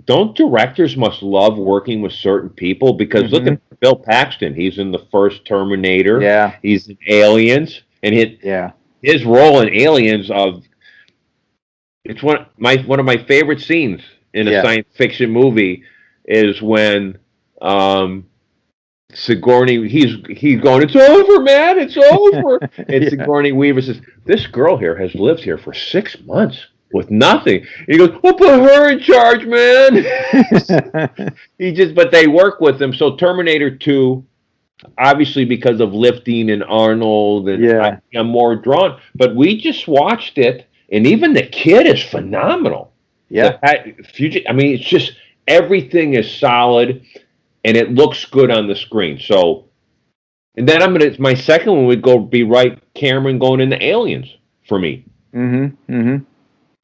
don't directors must love working with certain people, because look at Bill Paxton. He's in the first Terminator. Yeah. He's in Aliens, and his role in Aliens it's one of my favorite scenes in a science fiction movie is when Sigourney, he's going, it's over, man, it's over. And Yeah. Sigourney Weaver says, this girl here has lived here for 6 months with nothing. And he goes, we'll put her in charge, man. But they work with him. So Terminator 2, obviously because of lifting and Arnold, and Yeah. I'm more drawn. But we just watched it, and even the kid is phenomenal. Yeah. Future, I mean, it's just everything is solid, and it looks good on the screen. So, and then my second one would be Cameron going into Aliens for me. Mm-hmm. Mm-hmm.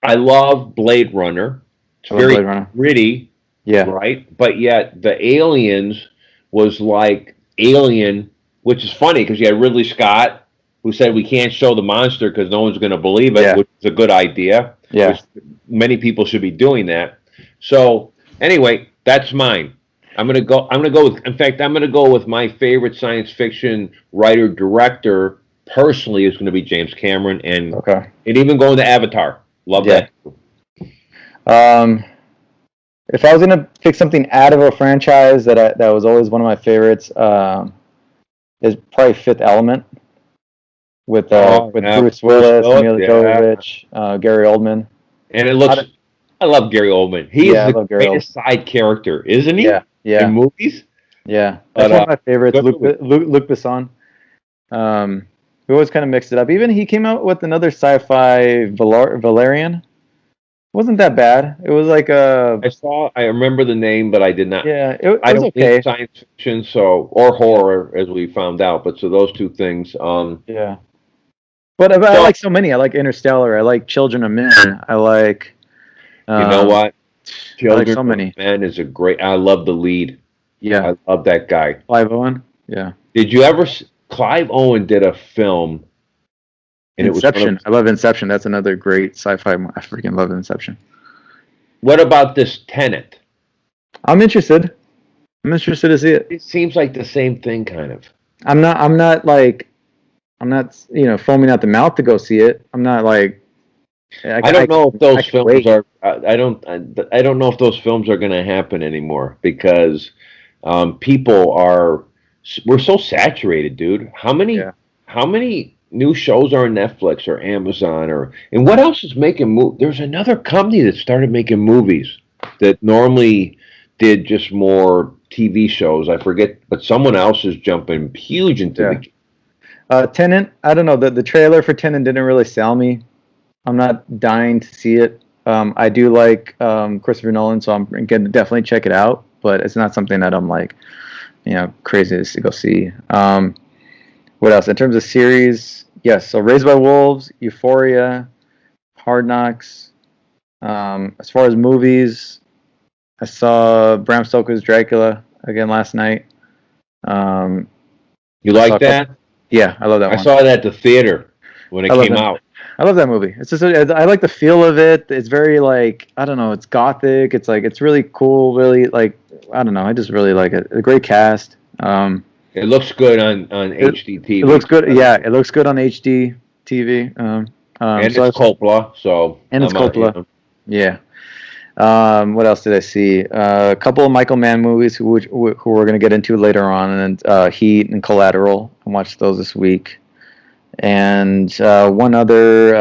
I love Blade Runner. It's very gritty, yeah, right? But yet the Aliens was like Alien, which is funny because you had Ridley Scott who said we can't show the monster because no one's going to believe it, which is a good idea. Yeah, which many people should be doing that. So anyway, that's mine. I'm gonna go with my favorite science fiction writer director personally is going to be James Cameron, and even going to Avatar. Love that. If I was gonna pick something out of a franchise that was always one of my favorites, is probably Fifth Element with Bruce Willis, Mila Jovovich, Gary Oldman. And it looks. I love Gary Oldman. He is the greatest side character, isn't he? Yeah. In movies. Yeah, that's one of my favorites. Luc Besson. We always kind of mixed it up. Even he came out with another sci-fi Valerian. Wasn't that bad? It was like I remember the name, but I did not. Yeah, it I was don't okay. think science fiction, or horror, as we found out. But so those two things. Yeah. But I like so many. I like Interstellar. I like Children of Men. I like. You know what? Children of Men is a great. I love the lead. Yeah, I love that guy. Clive Owen. Yeah. Did you ever? Clive Owen did a film. And Inception. I love Inception. That's another great sci-fi. I freaking love Inception. What about this Tenet? I'm interested. I'm interested to see it. It seems like the same thing, kind of. I'm not foaming at the mouth to go see it. I'm not like. I don't know if those films are. I don't know if those films are going to happen anymore because people are. We're so saturated, dude. How many new shows are on Netflix or Amazon and what else is making movies? There's another company that started making movies that normally did just more TV shows. I forget, but someone else is jumping huge into the. Tenet. I don't know. The trailer for Tenet didn't really sell me. I'm not dying to see it. I do like Christopher Nolan, so I'm going to definitely check it out. But it's not something that I'm like, crazy to go see. What else? In terms of series, yes. So Raised by Wolves, Euphoria, Hard Knocks. As far as movies, I saw Bram Stoker's Dracula again last night. You like that? Yeah, I love that one. I saw it at the theater when it came out. I love that movie. It's just I like the feel of it. It's very like I don't know. It's gothic. It's like it's really cool. Really like I don't know. I just really like it. A great cast. It looks good on HD TV. It looks good. Yeah, it looks good on HD TV. And it's Coppola. So and it's Coppola. Yeah. What else did I see? A couple of Michael Mann movies who we're going to get into later on, and Heat and Collateral. I watched those this week. And one other,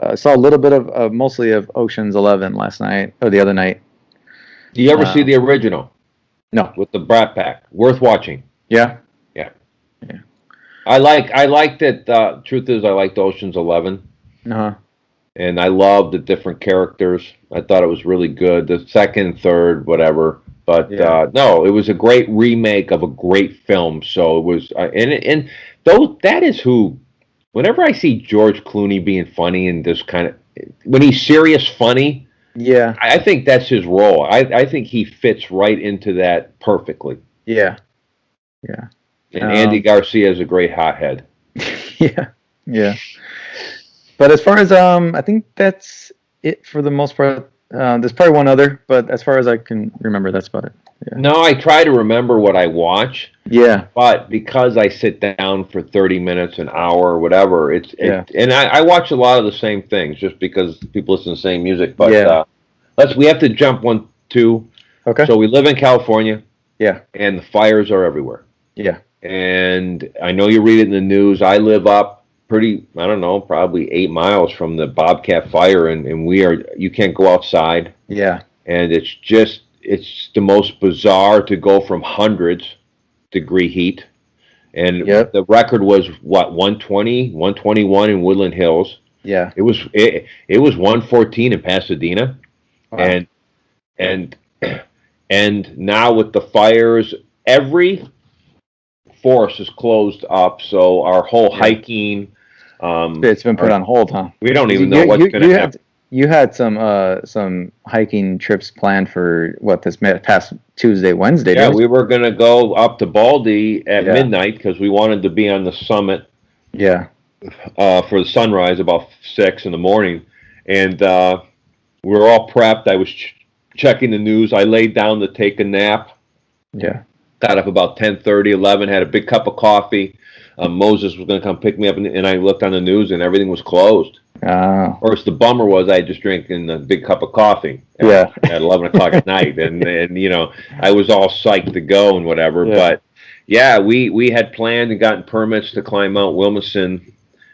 I saw a little bit of mostly of Ocean's 11 last night or the other night. Do you ever see the original? No. With the Brat Pack, worth watching. Yeah. I like that. Truth is, I liked Ocean's 11. And I loved the different characters. I thought it was really good. The second, third, whatever. But no, it was a great remake of a great film. So it was, and though that is who. Whenever I see George Clooney being funny and this kind of, when he's serious funny, I think that's his role. I think he fits right into that perfectly. Yeah. And Andy Garcia is a great hothead. Yeah. But as far as I think that's it for the most part. There's probably one other, but as far as I can remember, that's about it. Yeah. No, I try to remember what I watch. Yeah. But because I sit down for 30 minutes, an hour, or whatever, and I watch a lot of the same things just because people listen to the same music. But we have to jump 1, 2. Okay. So we live in California. Yeah. And the fires are everywhere. Yeah. And I know you read it in the news. I live up pretty, I don't know, probably 8 miles from the Bobcat fire, and you can't go outside. Yeah. And it's the most bizarre to go from hundreds degree heat. And Yep. the record was what, 120, 121 in Woodland Hills. Yeah. It was 114 in Pasadena. Wow. And and now with the fires, every forest is closed up, so our whole Yeah. hiking, It's been put on hold, huh? we don't even know what's going to happen. You had some hiking trips planned for this past Tuesday, Wednesday. Yeah, we were going to go up to Baldy at Yeah. midnight because we wanted to be on the summit Yeah. for the sunrise about 6 in the morning, and we were all prepped. I was checking the news. I laid down to take a nap. Yeah. Got up about 10:30, 11. Had a big cup of coffee. Moses was going to come pick me up, and I looked on the news, and everything was closed. Oh. Of course, the bummer was I just drinking a big cup of coffee at 11 o'clock at night, and I was all psyched to go and whatever. Yeah. But yeah, we had planned and gotten permits to climb Mount Wilmington,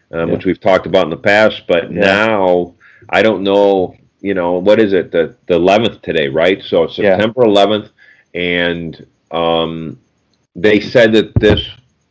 which we've talked about in the past. But now I don't know. What is it? The 11th today, right? So it's September 11th, and they said that this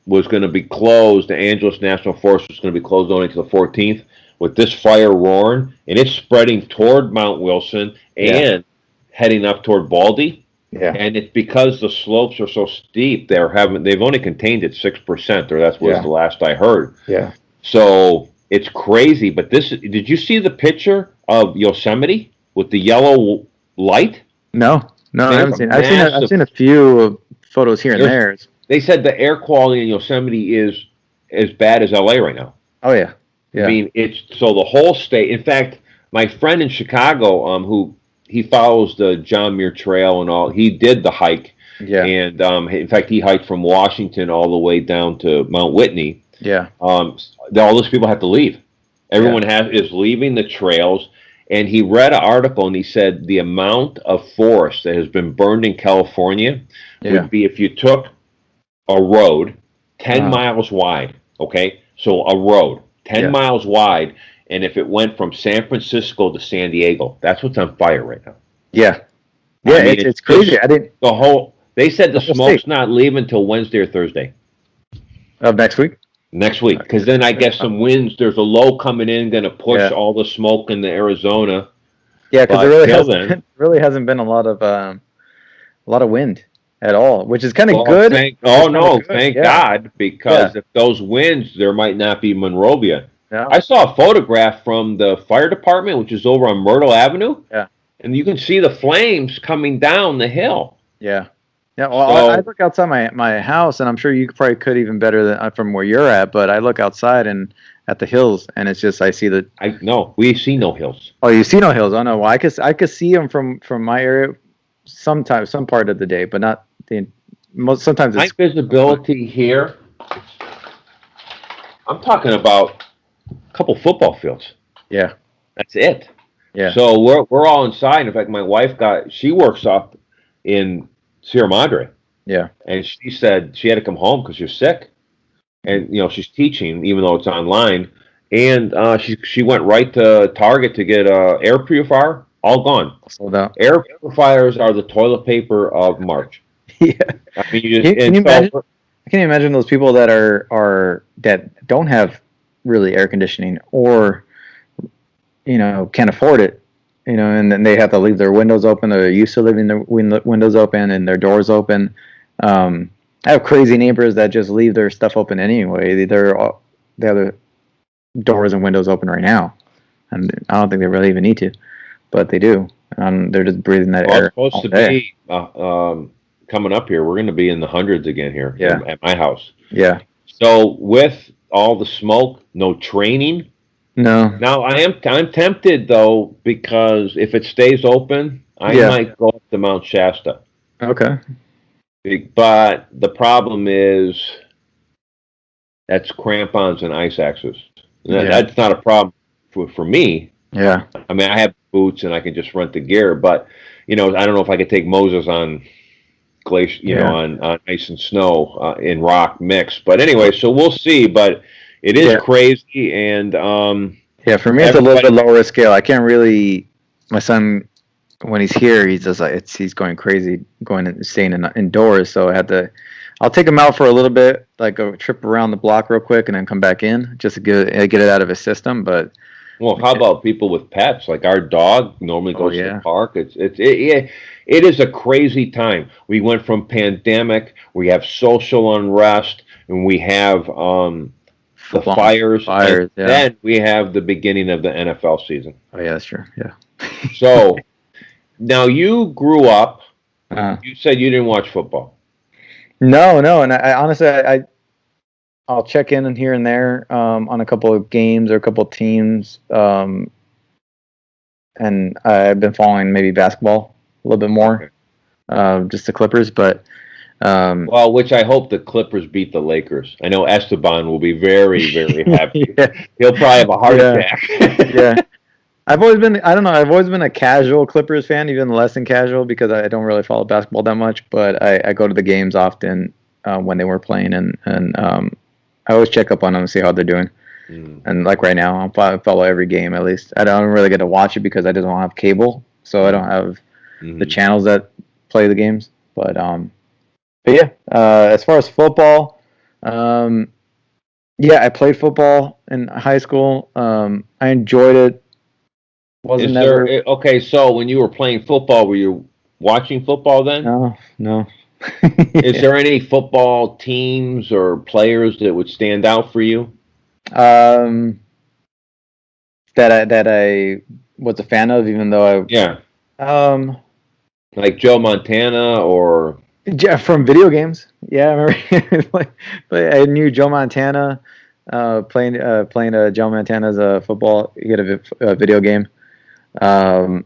was going to be closed. The Angeles National Forest was going to be closed only until the 14th. With this fire roaring, and it's spreading toward Mount Wilson and heading up toward Baldy. Yeah. And it's because the slopes are so steep. They've only contained it 6%, or that was the last I heard. Yeah. So it's crazy. But did you see the picture of Yosemite with the yellow light? No, I haven't seen. I've seen a few photos here and there. They said the air quality in Yosemite is as bad as LA right now. Oh yeah. Yeah. I mean, it's so the whole state. In fact, my friend in Chicago, who he follows the John Muir Trail and all, he did the hike. Yeah. And in fact, he hiked from Washington all the way down to Mount Whitney. Yeah. All those people have to leave. Everyone is leaving the trails. And he read an article, and he said the amount of forest that has been burned in California would be if you took a road 10 miles wide. Okay, so a road 10 miles wide, and if it went from San Francisco to San Diego, that's what's on fire right now. Yeah. Yeah, I mean, it's crazy. They said the smoke's not leaving until Wednesday or Thursday. Of next week? Next week, because then I guess some winds, there's a low coming in, going to push all the smoke into Arizona. Yeah, because there really hasn't been a lot of wind at all, which is kind of good. Thank God, because if those winds, there might not be Monrovia. Yeah. I saw a photograph from the fire department, which is over on Myrtle Avenue. Yeah. And you can see the flames coming down the hill. Yeah. Yeah. Well, I look outside my house, and I'm sure you probably could even better than from where you're at, but I look outside and at the hills, and it's just, I see we see no hills. Oh, you see no hills? Oh no. Well, I could see them from my area some part of the day, but not sometimes it's my visibility here. I'm talking about a couple football fields. Yeah, that's it. Yeah. So we're all inside. In fact, my wife she works up in Sierra Madre. Yeah. And she said she had to come home because she's sick, and she's teaching even though it's online. And she went right to Target to get a air purifier. All gone. Sold out. Air purifiers are the toilet paper of March. Yeah. I mean, can you imagine? I can't imagine those people that that don't have really air conditioning or can't afford it, and then they have to leave their windows open. They're used to leaving their windows open and their doors open. I have crazy neighbors that just leave their stuff open anyway. They have their doors and windows open right now, and I don't think they really even need to, but they do. They're just breathing that air. It's supposed to be coming up here. We're going to be in the hundreds again here at my house. Yeah. So with all the smoke, no training. No. Now I'm tempted though, because if it stays open, I might go up to Mount Shasta. Okay. But the problem is that's crampons and ice axes. That's not a problem for me. Yeah. I mean, I have boots and I can just rent the gear, but I don't know if I could take Moses on glacier, Yeah. on ice and snow in rock mix. But anyway, so we'll see. But it is Yeah. crazy, and Yeah, for me, it's a little bit everybody. lower scale. I can't really. My son, when he's here, he's just like he's going crazy, going and staying indoors. So I had to. I'll take him out for a little bit, like a trip around the block real quick, and then come back in just to get it out of his system. But Well, how about people with pets? Like our dog normally oh goes to the yeah, park. Yeah, it is a crazy time. We went from pandemic, we have social unrest, and we have the football fires, and fires. Yeah. then we have the beginning of the NFL season. Oh yeah, that's true. Yeah. So now you grew up. Uh, You said you didn't watch football. no, no, and I honestly, I'll check in here and there on a couple of games or a couple of teams, and I've been following maybe basketball a little bit more, just the Clippers. But Well, which I hope the Clippers beat the Lakers. I know Esteban will be very, very happy. yeah, He'll probably have a heart Yeah. attack. yeah. I've always been, I don't know, I've always been a casual Clippers fan, even less than casual because I don't really follow basketball that much. But I go to the games often when they were playing, and I always check up on them and see how they're doing. And like right now, I follow every game at least. I don't really get to watch it because I just don't have cable, so I don't have the channels that play the games. But yeah, as far as football, yeah, I played football in high school. I enjoyed it. Wasn't Is never. there okay? So when you were playing football, were you watching football then? No. Is there any football teams or players that would stand out for you? Um, that I was a fan of, even though Yeah, I like Joe Montana or yeah, from video games. Yeah, I remember. But I knew Joe Montana playing Joe Montana's football. You get a video game. Um,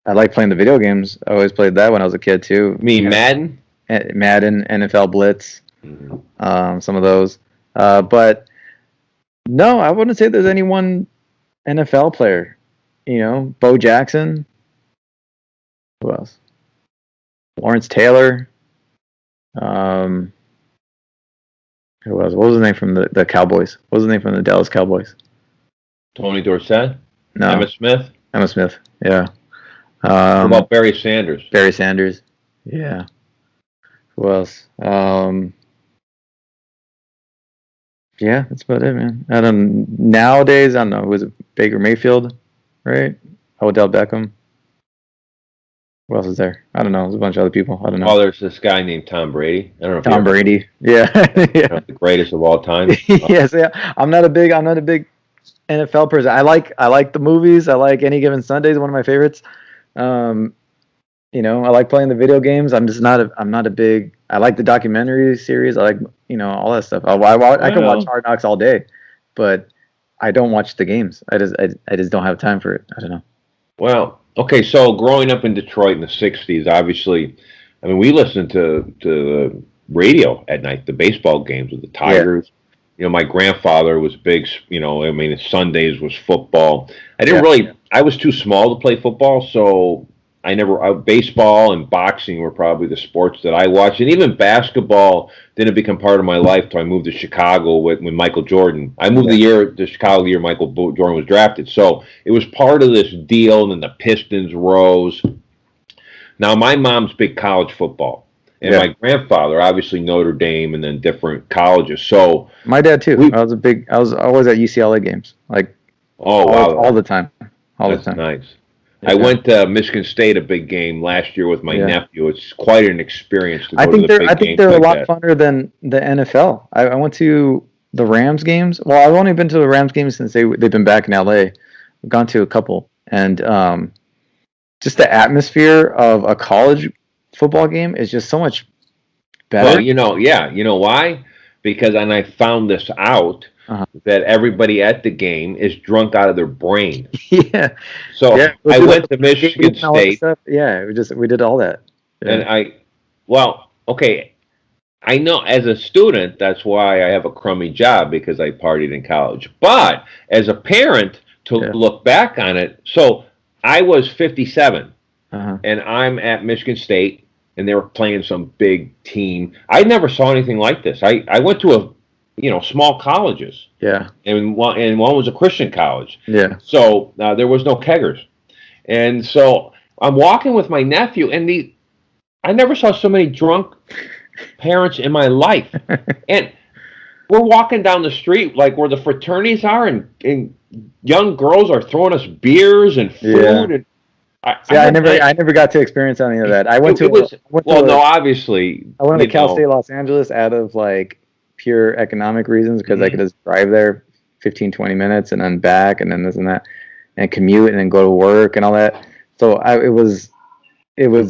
I like playing the video games. I always played that when I was a kid too. Madden? Madden, NFL Blitz, Mm-hmm. some of those. But no, I wouldn't say there's any one NFL player. Bo Jackson. Who else? Lawrence Taylor. Um, who else? What was his name from the Cowboys? What was his name from the Dallas Cowboys? Tony Dorsett? No, Emmitt Smith? Emmitt Smith. Yeah. What about Barry Sanders? Barry Sanders. Yeah. Who else? Yeah, that's about it, man. Nowadays, I don't know. Was it Baker Mayfield? Right? Odell Beckham. Who else is there? I don't know. There's a bunch of other people. I don't know. Oh, there's this guy named Tom Brady. I don't know if Tom Brady. Yeah. Yeah. the greatest of all time. Yes. Yeah. I'm not a big NFL person. I like the movies. I like Any Given Sunday is one of my favorites. I like playing the video games. I'm not a big. I like the documentary series. I like all that stuff. I can watch Hard Knocks all day, but I don't watch the games. I just don't have time for it. I don't know. Well, okay, so growing up in Detroit in the 60s, obviously, I mean, we listened to the radio at night, the baseball games with the Tigers. Yeah. My grandfather was big, I mean, Sundays was football. I was too small to play football, so baseball and boxing were probably the sports that I watched. And even basketball didn't become part of my life until I moved to Chicago with Michael Jordan. I moved to Chicago the year Michael Jordan was drafted. So it was part of this deal, and then the Pistons rose. Now, my mom's big college football. And my grandfather, obviously Notre Dame and then different colleges. So my dad too. I was always at UCLA games. Like all the time. That's the time. Nice. I went to Michigan State, a big game last year with my nephew. It's quite an experience to go to the big games. I think they're a lot funner than the NFL. I went to the Rams games. Well, I've only been to the Rams games since they've been back in LA. I've gone to a couple, and just the atmosphere of a college football game is just so much better. Well, you know why? Because, and I found this out, that everybody at the game is drunk out of their brain. Yeah. So I went to Michigan State. Yeah, we did all that. Yeah. And I know as a student, that's why I have a crummy job, because I partied in college. But as a parent, to look back on it, so I was 57, and I'm at Michigan State, and they were playing some big team. I never saw anything like this. I went to small colleges, Yeah. and one was a Christian college. Yeah. So there was no keggers, and so I'm walking with my nephew, and I never saw so many drunk parents in my life, and we're walking down the street like where the fraternities are, and young girls are throwing us beers and food. Yeah. And I never got to experience any of that. I went to obviously I went to Cal State Los Angeles out of like pure economic reasons because I could just drive there 15, 20 minutes and then back and then this and that and commute and then go to work and all that. So it was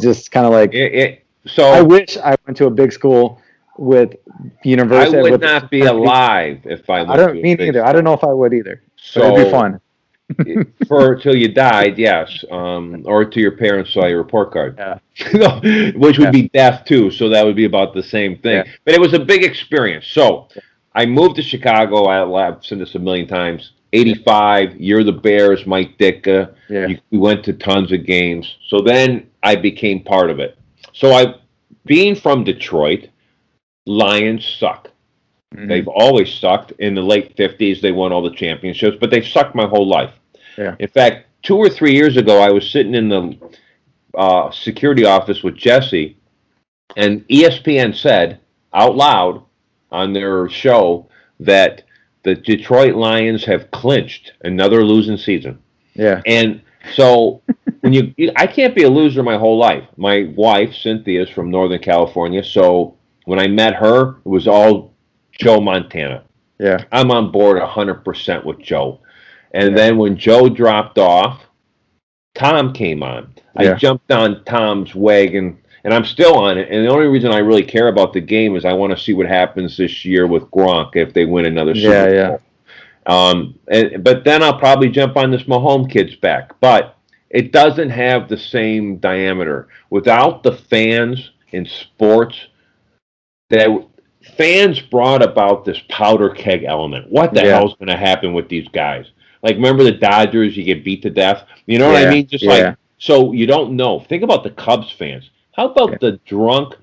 just kind of like so I wish I went to a big school with university. I would not be alive if I went. I don't mean either. I don't know if I would either. So it'd be fun. Till you died, yes, or till your parents saw your report card, yeah. Which would be death too. So that would be about the same thing. Yeah. But it was a big experience. So I moved to Chicago. I've said this a million times. 85, Year of the Bears, Mike Ditka. Yeah. We went to tons of games. So then I became part of it. So being from Detroit, Lions suck. Mm-hmm. They've always sucked. In the late 50s, they won all the championships, but they've sucked my whole life. Yeah. In fact, 2 or 3 years ago, I was sitting in the security office with Jesse, and ESPN said out loud on their show that the Detroit Lions have clinched another losing season. Yeah. And so I can't be a loser my whole life. My wife, Cynthia, is from Northern California, so when I met her, it was all Joe Montana. Yeah. I'm on board 100% with Joe. And then when Joe dropped off, Tom came on. I jumped on Tom's wagon, and I'm still on it. And the only reason I really care about the game is I want to see what happens this year with Gronk if they win another Super Bowl. But then I'll probably jump on this Mahomes kid's back. But it doesn't have the same diameter. Without the fans in sports, fans brought about this powder keg element. What the hell's going to happen with these guys? Like, remember the Dodgers, you get beat to death? You know what I mean? Just like, so you don't know. Think about the Cubs fans. How about the drunk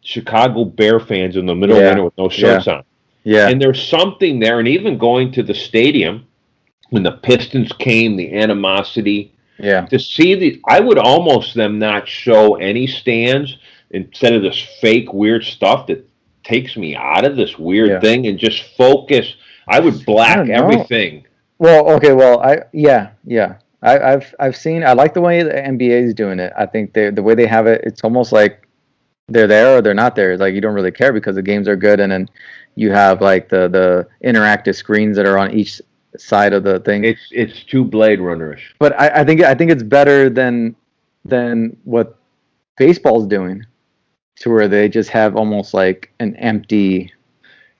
Chicago Bear fans in the middle of winter with no shirts on? Yeah. And there's something there, and even going to the stadium, when the Pistons came, the animosity. Yeah. To see I would almost them not show any stands instead of this fake weird stuff that takes me out of this weird thing and just focus. I would black everything. Well, okay, I've seen. I like the way the NBA is doing it. I think the way they have it, it's almost like they're there or they're not there. It's like you don't really care because the games are good, and then you have like the interactive screens that are on each side of the thing. It's too Blade Runner-ish. But I think it's better than what baseball's doing, to where they just have almost like an empty.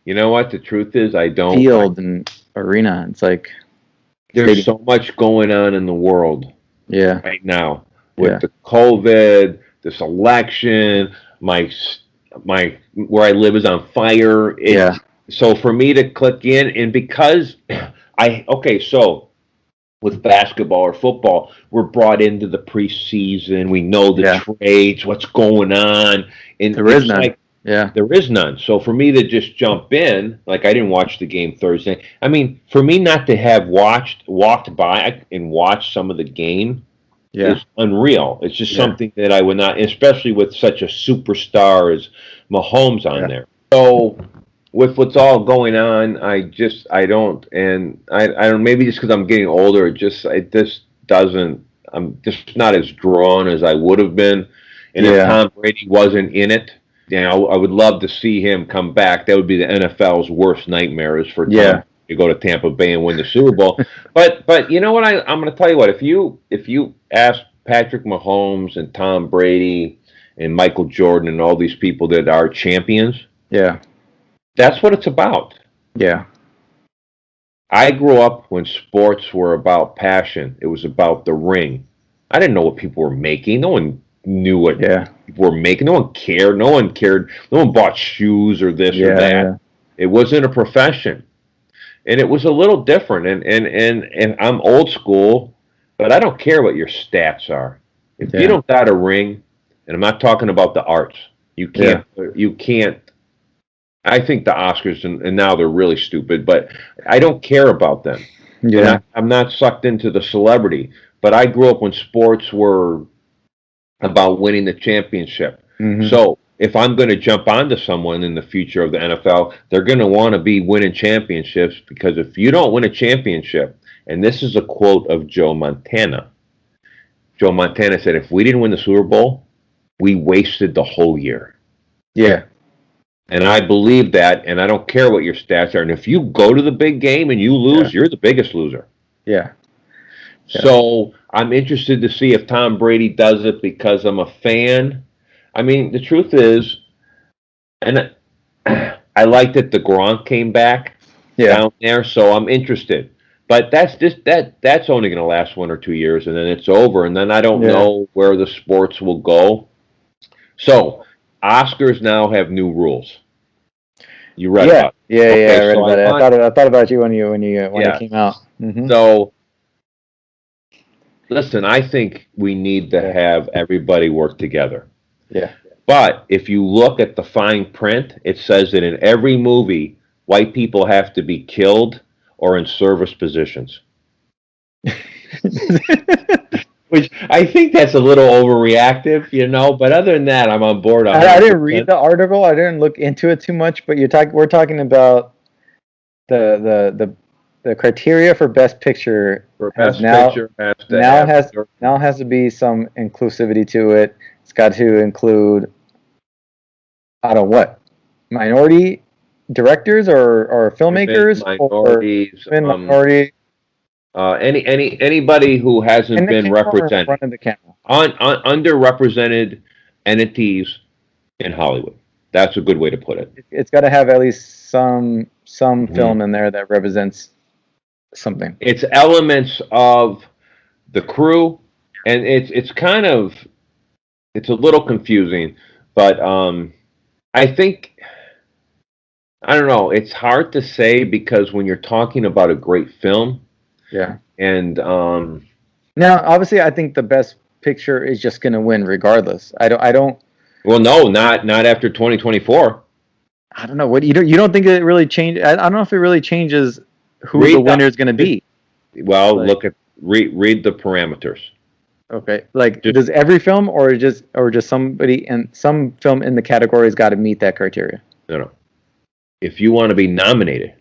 You know what? The truth is, I don't field and arena. It's like there's so much going on in the world. Yeah. Right now with the COVID, this election, my where I live is on fire. So for me to click in, and because so with basketball or football, we're brought into the preseason. We know the trades, what's going on, and there is none. There is none. So for me to just jump in, like I didn't watch the game Thursday. I mean, for me not to have walked by and watched some of the game is unreal. It's just something that I would not, especially with such a superstar as Mahomes on there. So with what's all going on, I don't, maybe just because I'm getting older, it just doesn't, I'm just not as drawn as I would have been. And if Tom Brady wasn't in it, I would love to see him come back. That would be the NFL's worst nightmare, is for Tom to go to Tampa Bay and win the Super Bowl. But you know what? I'm going to tell you what. If you ask Patrick Mahomes and Tom Brady and Michael Jordan and all these people that are champions, that's what it's about. Yeah. I grew up when sports were about passion. It was about the ring. I didn't know what people were making. No one knew what people were making. No one cared. No one cared. No one bought shoes or this or that. Yeah. It wasn't a profession. And it was a little different. And I'm old school, but I don't care what your stats are. If you don't got a ring, and I'm not talking about the arts. You can't. I think the Oscars, and now they're really stupid, but I don't care about them. Yeah. And I'm not sucked into the celebrity. But I grew up when sports were about winning the championship. Mm-hmm. So if I'm going to jump onto someone in the future of the NFL, they're going to want to be winning championships, because if you don't win a championship, and this is a quote of Joe Montana. Joe Montana said, if we didn't win the Super Bowl, we wasted the whole year. Yeah. And I believe that, and I don't care what your stats are. And if you go to the big game and you lose, you're the biggest loser. Yeah. So I'm interested to see if Tom Brady does it, because I'm a fan. I mean, the truth is, and I like that the Gronk came back down there, so I'm interested. But that's only going to last 1 or 2 years, and then it's over, and then I don't know where the sports will go. So Oscars now have new rules. You read about it? Yeah, I read about it. I thought about you when it came out. Mm-hmm. So listen, I think we need to have everybody work together. Yeah. But if you look at the fine print, it says that in every movie, white people have to be killed or in service positions. Which I think that's a little overreactive, but other than that, I'm on board. I didn't read the article. I didn't look into it too much, but we're talking about the criteria for Best Picture. Has to be some inclusivity to it. It's got to include, I don't know what, minority directors or filmmakers, minorities, or minority. Anybody who hasn't been represented, underrepresented entities in Hollywood. That's a good way to put it. It's got to have at least some film in there that represents something. It's elements of the crew, and it's kind of, it's a little confusing, but I think, I don't know, it's hard to say, because when you're talking about a great film, and now obviously I think the Best Picture is just going to win regardless. I don't. Well, no, not after 2024. I don't know. What you don't think it really changed? I don't know if it really changes who the winner is going to be. Well, read the parameters. Okay, does every film or just somebody and some film in the category has got to meet that criteria? No. If you want to be nominated,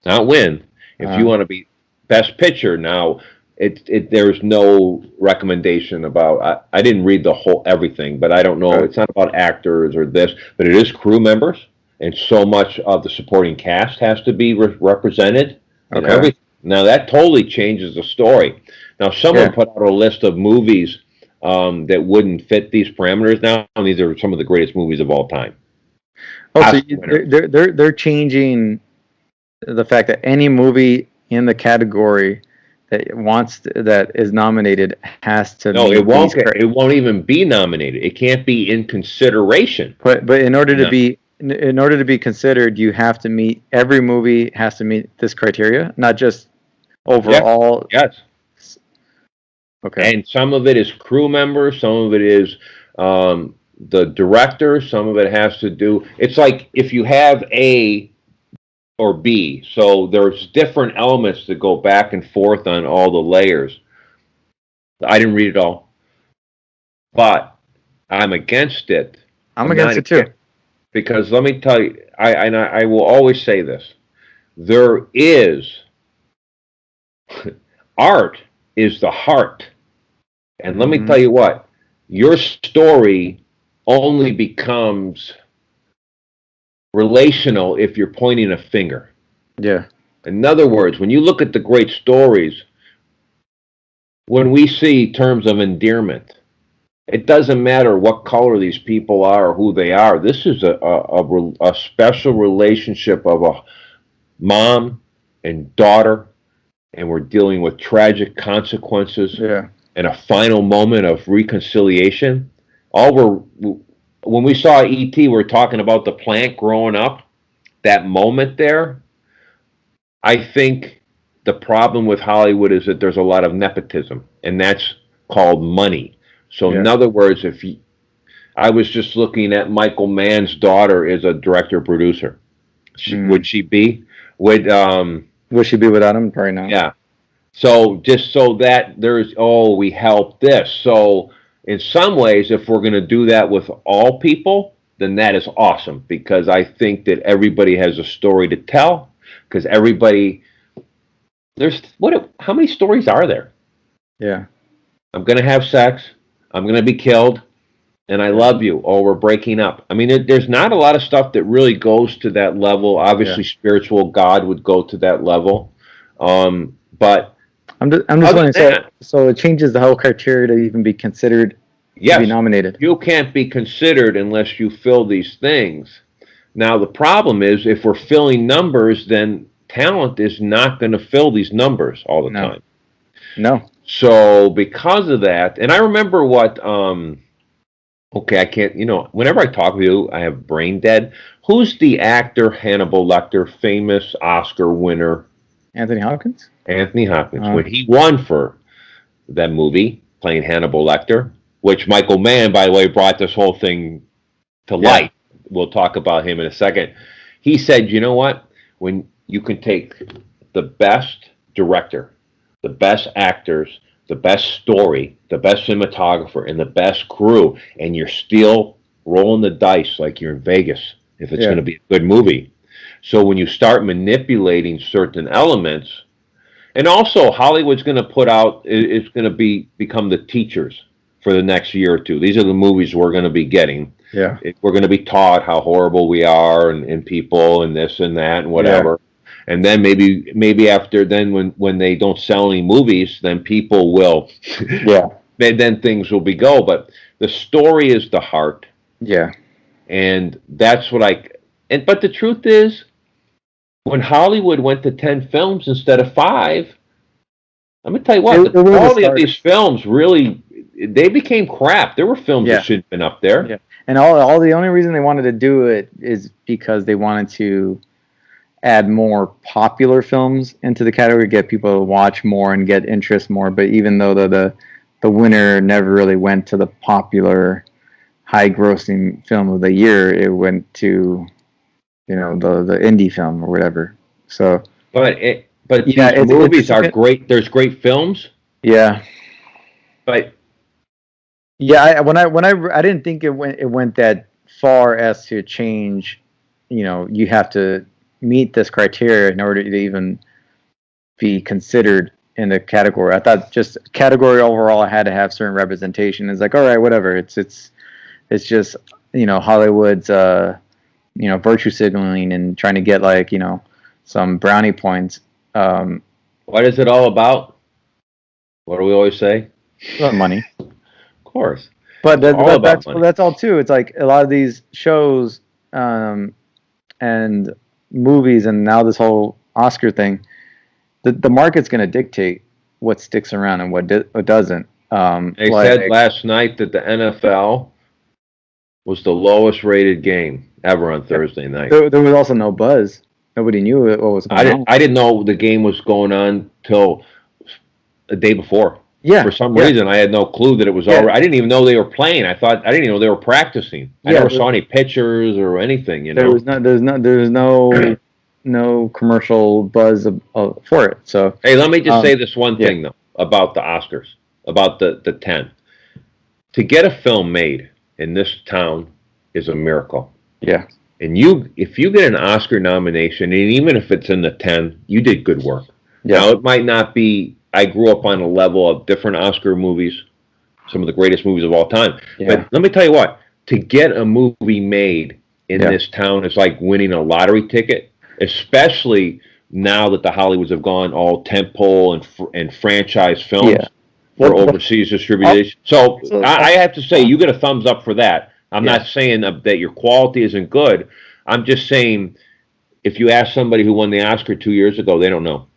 not win. If you want to be Best Picture, now there's no recommendation about. I didn't read the whole everything, but I don't know. It's not about actors or this, but it is crew members, and so much of the supporting cast has to be represented. And everything. Now that totally changes the story. Now someone put out a list of movies that wouldn't fit these parameters. Now, and these are some of the greatest movies of all time. Oh, so they're changing the fact that any movie in the category that is nominated has to. No, it won't. It won't even be nominated. It can't be in consideration. But in order to be considered, you have to meet, every movie has to meet this criteria, not just overall. Yes. Okay. And some of it is crew members. Some of it is the director. Some of it has to do. It's like if you have A or B, so there's different elements that go back and forth on all the layers. I didn't read it all, but I'm against it. I'm against it too. Because let me tell you, I will always say this: there is art is the heart, and let me tell you what, your story only becomes relational if you're pointing a finger. Yeah. In other words, when you look at the great stories, when we see terms of endearment, it doesn't matter what color these people are or who they are. This is a special relationship of a mom and daughter, and we're dealing with tragic consequences and a final moment of reconciliation. When we saw E.T., we're talking about the plant growing up, that moment there. I think the problem with Hollywood is that there's a lot of nepotism, and that's called money. So in other words, I was just looking at Michael Mann's daughter is a director producer. Would she be? Would she be without him? Probably not. Yeah. So just so that there's, oh, we help this. So in some ways, if we're going to do that with all people, then that is awesome, because I think that everybody has a story to tell. Because everybody, how many stories are there? Yeah. I'm going to have sex. I'm going to be killed. And I love you. Or we're breaking up. I mean, there's not a lot of stuff that really goes to that level. Obviously, spiritual God would go to that level. But I'm just wondering, so it changes the whole criteria to even be considered to be nominated. You can't be considered unless you fill these things. Now, the problem is, if we're filling numbers, then talent is not going to fill these numbers all the time. No. So because of that, and I remember what, okay, I can't, whenever I talk with you, I have brain dead. Who's the actor, Hannibal Lecter, famous Oscar winner? Anthony Hopkins? Anthony Hopkins. When he won for that movie, playing Hannibal Lecter, which Michael Mann, by the way, brought this whole thing to light. We'll talk about him in a second. He said, you know what? When you can take the best director, the best actors, the best story, the best cinematographer, and the best crew, and you're still rolling the dice like you're in Vegas if it's going to be a good movie. So when you start manipulating certain elements, and also Hollywood's going to put out, it's going to become the teachers for the next year or two. These are the movies we're going to be getting. Yeah. We're going to be taught how horrible we are and people and this and that and whatever. Yeah. And then maybe after then when they don't sell any movies, then people will. Then things will be go. But the story is the heart. Yeah. And that's what but the truth is, when Hollywood went to 10 films instead of 5, I'm going to tell you what, the quality of these films really, they became crap. There were films that should have been up there. Yeah. And all the only reason they wanted to do it is because they wanted to add more popular films into the category, get people to watch more and get interest more. But even though the winner never really went to the popular, high-grossing film of the year, it went to, the indie film or whatever. So, but these movies are great. There's great films. Yeah. But yeah, I didn't think it went that far as to change. You have to meet this criteria in order to even be considered in the category. I thought just category overall I had to have certain representation. It's like, all right, whatever. It's just Hollywood's virtue signaling and trying to get some brownie points. What is it all about? What do we always say? About money. Of course. But that's all too. It's like a lot of these shows and movies, and now this whole Oscar thing, the market's going to dictate what sticks around and what doesn't. They said last night that the NFL was the lowest rated game ever on Thursday night. There was also no buzz. Nobody knew what was going on. I didn't know the game was going on till the day before. Yeah. For some reason, I had no clue that it was over. I didn't even know they were playing. I didn't even know they were practicing. I never saw any pictures or anything. There's no commercial buzz for it. So hey, let me just say this one thing though about the Oscars, about the 10. To get a film made in this town is a miracle. Yeah. And if you get an Oscar nomination, and even if it's in the 10, you did good work. Yeah. Now, it might not be, I grew up on a level of different Oscar movies, some of the greatest movies of all time. Yeah. But let me tell you what, to get a movie made in this town is like winning a lottery ticket, especially now that the Hollywoods have gone all tentpole and franchise films for overseas distribution. So I have to say, you get a thumbs up for that. I'm not saying that your quality isn't good. I'm just saying, if you ask somebody who won the Oscar 2 years ago, they don't know.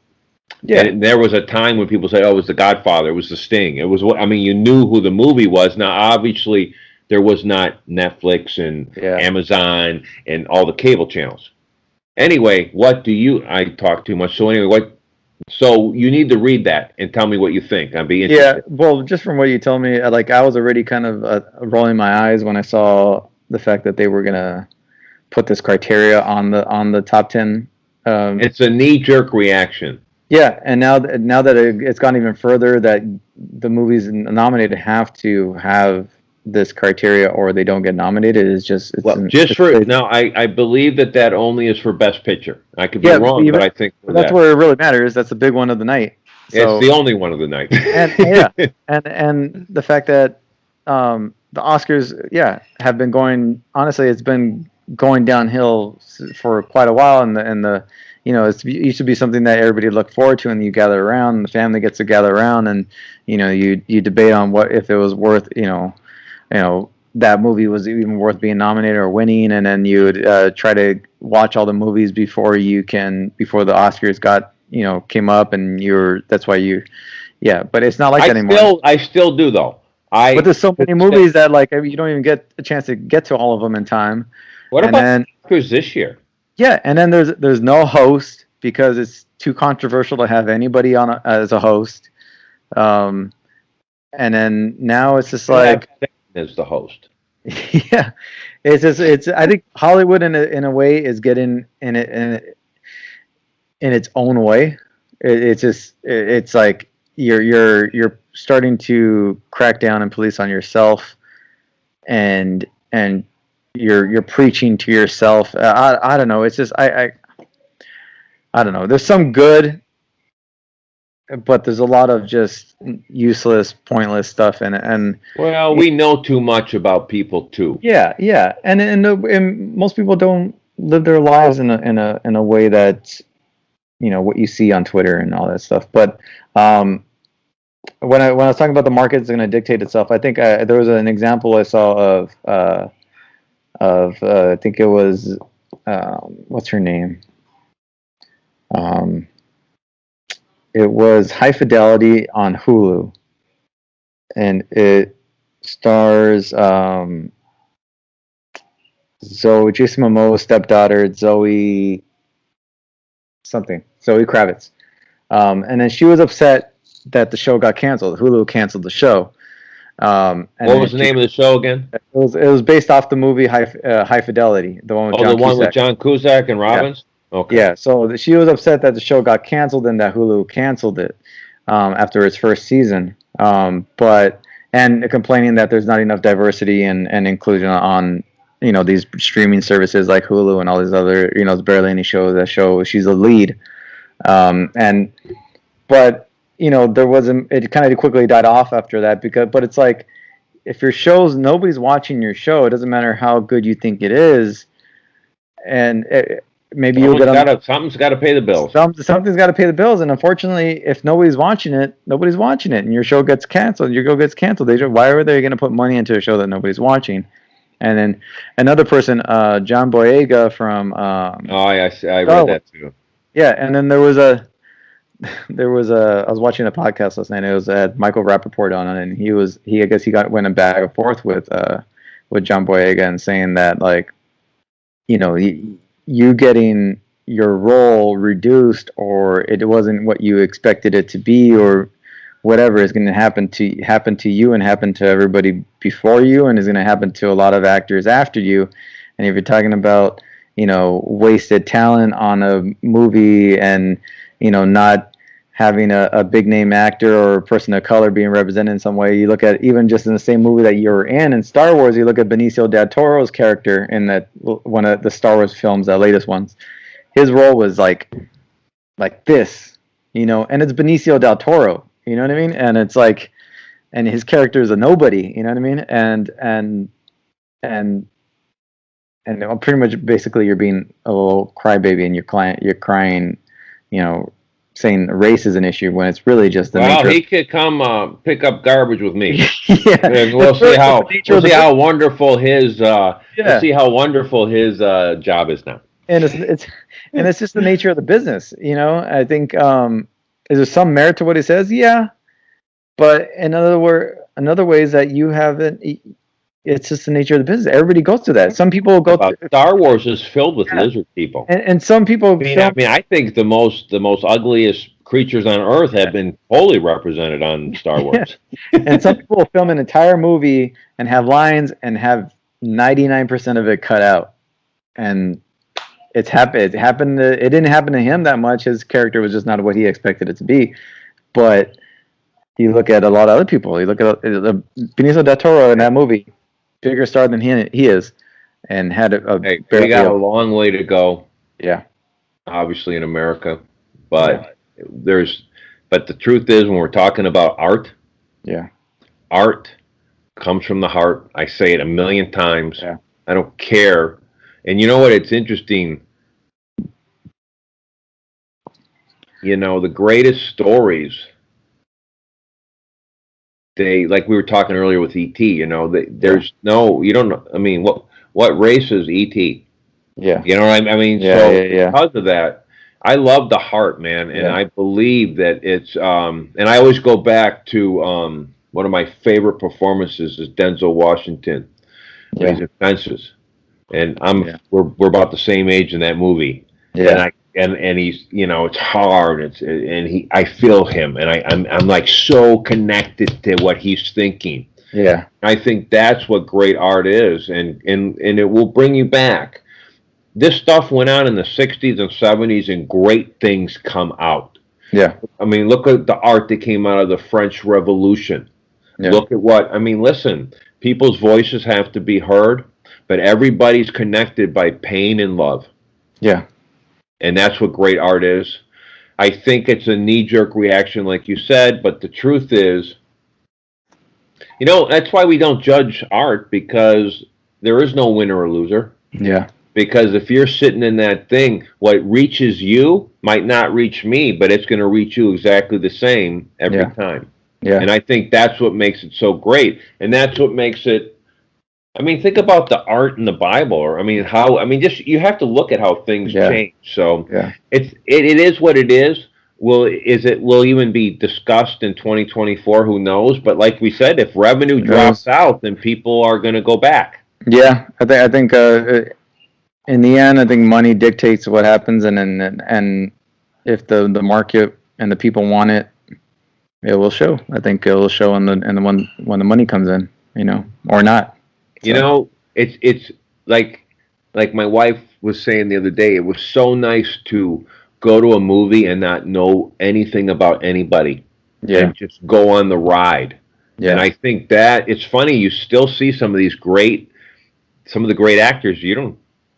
Yeah. And there was a time when people said, "Oh, it was The Godfather. It was The Sting. It was what." I mean, you knew who the movie was. Now, obviously, there was not Netflix and Amazon and all the cable channels. Anyway, I talk too much. So anyway, So you need to read that and tell me what you think. I'd be interested. Yeah, well, just from what you told me, like I was already kind of rolling my eyes when I saw the fact that they were gonna put this criteria on the top 10. It's a knee-jerk reaction. Yeah, and now that it's gone even further, that the movies nominated have to have this criteria or they don't get nominated, is just I believe that only is for Best Picture. I could be wrong, but I think that's where it really matters. That's the big one of the night. So, it's the only one of the night. and yeah, and the fact that the Oscars, have been going. Honestly, it's been going downhill for quite a while, and the it used to be something that everybody looked forward to, and you gather around, and the family gets to gather around, and you debate on what if it was worth that movie was even worth being nominated or winning, and then you would try to watch all the movies before the Oscars came up, and that's why but it's not like that anymore. I still do though. But there's so many movies that you don't even get a chance to get to all of them in time. What about Oscars this year? Yeah, and then there's no host because it's too controversial to have anybody on as a host. And then now it's just like as the host. Yeah, it's I think Hollywood in a way is getting in its own way. It's like you're starting to crack down and police on yourself, and you're preaching to yourself. I don't know. It's just I don't know. There's some good, but there's a lot of just useless, pointless stuff in it. And well, we know too much about people too. Yeah, and most people don't live their lives in a way that what you see on Twitter and all that stuff. But when I was talking about the market is going to dictate itself, I think there was an example I saw of I think it was what's her name? It was High Fidelity on Hulu, and it stars Jason Momoa's stepdaughter, Zoe Kravitz, and then she was upset that the show got canceled. Hulu canceled the show. What was the name of the show again? It was based off the movie High Fidelity, the one with John Cusack. With John Cusack and Robbins. Yeah. Okay. Yeah, so she was upset that the show got canceled and that Hulu canceled it after its first season. And complaining that there's not enough diversity and inclusion on these streaming services like Hulu and all these other there's barely any shows that show she's a lead. But there wasn't. It kind of quickly died off after that but it's like if your show's nobody's watching your show, it doesn't matter how good you think it is, and maybe you'll get something's got to pay the bills. Something's got to pay the bills, and unfortunately, if nobody's watching it, and your show gets canceled. Your show gets canceled. Why are they going to put money into a show that nobody's watching? And then another person, John Boyega from. I read that too. Yeah, and then there was I was watching a podcast last night. It was Michael Rappaport on it, and he I guess he went back and forth with John Boyega and saying that you getting your role reduced or it wasn't what you expected it to be or whatever is going to happen to you and happen to everybody before you and is going to happen to a lot of actors after you. And if you're talking about wasted talent on a movie and not having a big name actor or a person of color being represented in some way, you look at even just in the same movie that you're in Star Wars, you look at Benicio del Toro's character in that one of the Star Wars films, the latest ones. His role was like this, and it's Benicio del Toro, you know what I mean? And it's like, and his character is a nobody, you know what I mean? And pretty much basically you're being a little crybaby and you're crying, saying race is an issue when it's really just the nature. Well, he could come pick up garbage with me. Yeah, and we'll see how wonderful his job is now. And it's just the nature of the business, I think is there some merit to what he says? Yeah, but in other ways that you haven't. It's just the nature of the business. Everybody goes through that. Some people go through. Star Wars is filled with lizard people, and some people. I think the most ugliest creatures on Earth have been totally represented on Star Wars. And some people will film an entire movie and have lines and have 99% of it cut out. And it's happened. It happened. It didn't happen to him that much. His character was just not what he expected it to be. But you look at a lot of other people. You look at Benicio del Toro in that movie, bigger star than he is, and had Hey, we got a long way to go. Yeah. Obviously in America, but but the truth is, when we're talking about art, art comes from the heart. I say it a million times. Yeah. I don't care. And you know what? It's interesting. You know, the greatest stories, like we were talking earlier with E.T., you know, there's no, you don't know, I mean, what race is E.T.? Yeah. You know what I mean? Because of that, I love the heart, man, and I believe that it's, and I always go back to one of my favorite performances is Denzel Washington when he's in Fences. And we're about the same age in that movie. Yeah. And he's, you know, it's hard. I feel him, and I'm like so connected to what he's thinking. Yeah. I think that's what great art is, and it will bring you back. This stuff went on in the 60s and 70s, and great things come out. Yeah. I mean, look at the art that came out of the French Revolution. Yeah. Look at listen, people's voices have to be heard, but everybody's connected by pain and love. Yeah. And that's what great art is. I think it's a knee-jerk reaction, like you said, but the truth is, you know, that's why we don't judge art, because there is no winner or loser. Yeah. Because if you're sitting in that thing, what reaches you might not reach me, but it's going to reach you exactly the same every time. Yeah. And I think that's what makes it so great. And that's what makes it, I mean, think about the art in the Bible, or just you have to look at how things change. So it is what it is. Will even be discussed in 2024? Who knows? But like we said, if revenue drops out, then people are going to go back. Yeah, I think in the end, I think money dictates what happens, and if the market and the people want it, it will show. I think it will show when the money comes in, you know, or not. You know, it's like my wife was saying the other day, it was so nice to go to a movie and not know anything about anybody. Yeah. And just go on the ride. Yeah. And I think that it's funny, you still see some of the great actors.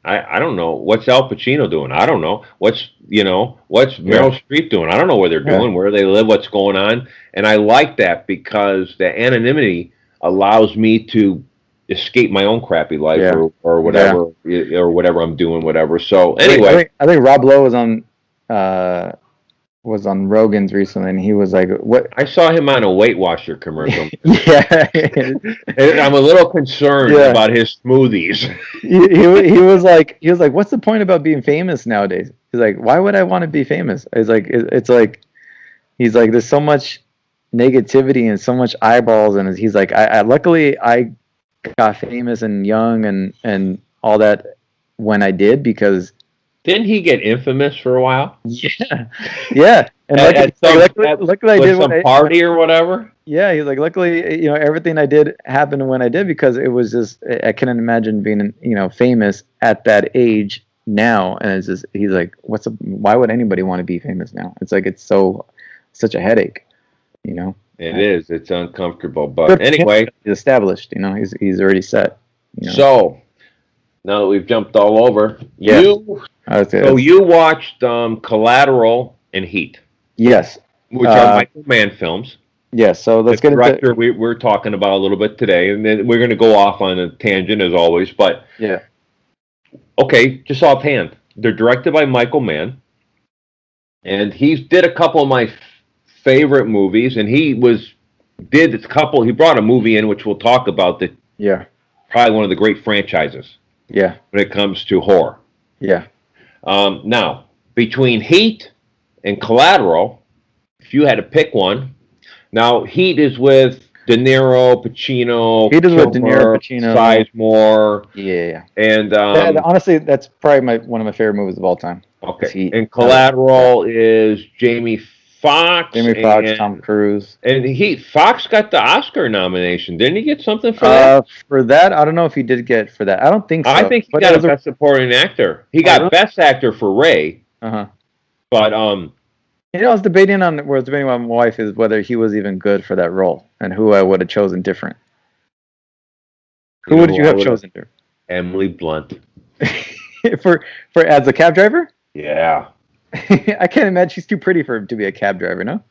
I don't know. What's Al Pacino doing? I don't know. What's Meryl Streep doing? I don't know where they're doing, where they live, what's going on. And I like that, because the anonymity allows me to escape my own crappy life or whatever I'm doing, whatever. So anyway, I think Rob Lowe was on Rogan's recently, and he was like, "What?" I saw him on a Weight Watcher commercial. And I'm a little concerned about his smoothies. he was like, "What's the point about being famous nowadays?" He's like, "Why would I want to be famous?" He's like, "There's so much negativity and so much eyeballs," and he's like, "I luckily I got famous and young and all that when I did, because." Didn't he get infamous for a while? Yeah. And luckily I did some party or whatever. Yeah, he's like, luckily, everything I did happened when I did, because it was just, I couldn't imagine being, famous at that age now. And it's just, he's like, why would anybody want to be famous now? It's like, it's such a headache, It is. It's uncomfortable. But anyway, he's established. He's already set. So now that we've jumped all over, you watched Collateral and Heat. Yes. Which are Michael Mann films. Yes. So let's get into. We're talking about a little bit today, and then we're going to go off on a tangent as always. But okay, just offhand, they're directed by Michael Mann, and he did a couple of my favorite movies, and he brought a movie in which we'll talk about that. Yeah. Probably one of the great franchises. Yeah. When it comes to horror. Yeah. Now, between Heat and Collateral, if you had to pick one, now Heat is with De Niro, Pacino, Heat is with De Niro, Pacino, Sizemore. Yeah. And honestly, that's probably one of my favorite movies of all time. Okay. And Collateral is Jamie Fox. Jamie Foxx, Tom Cruise. And Fox got the Oscar nomination. Didn't he get something for that? For that, I don't know if he did get for that. I don't think so. I think he got a Best Supporting Actor. He got really? Best Actor for Ray. But you know, I was debating with my wife is whether he was even good for that role and who I would have chosen different. Who would you have chosen? Emily Blunt. for as a cab driver? Yeah. I can't imagine she's too pretty to be a cab driver, no?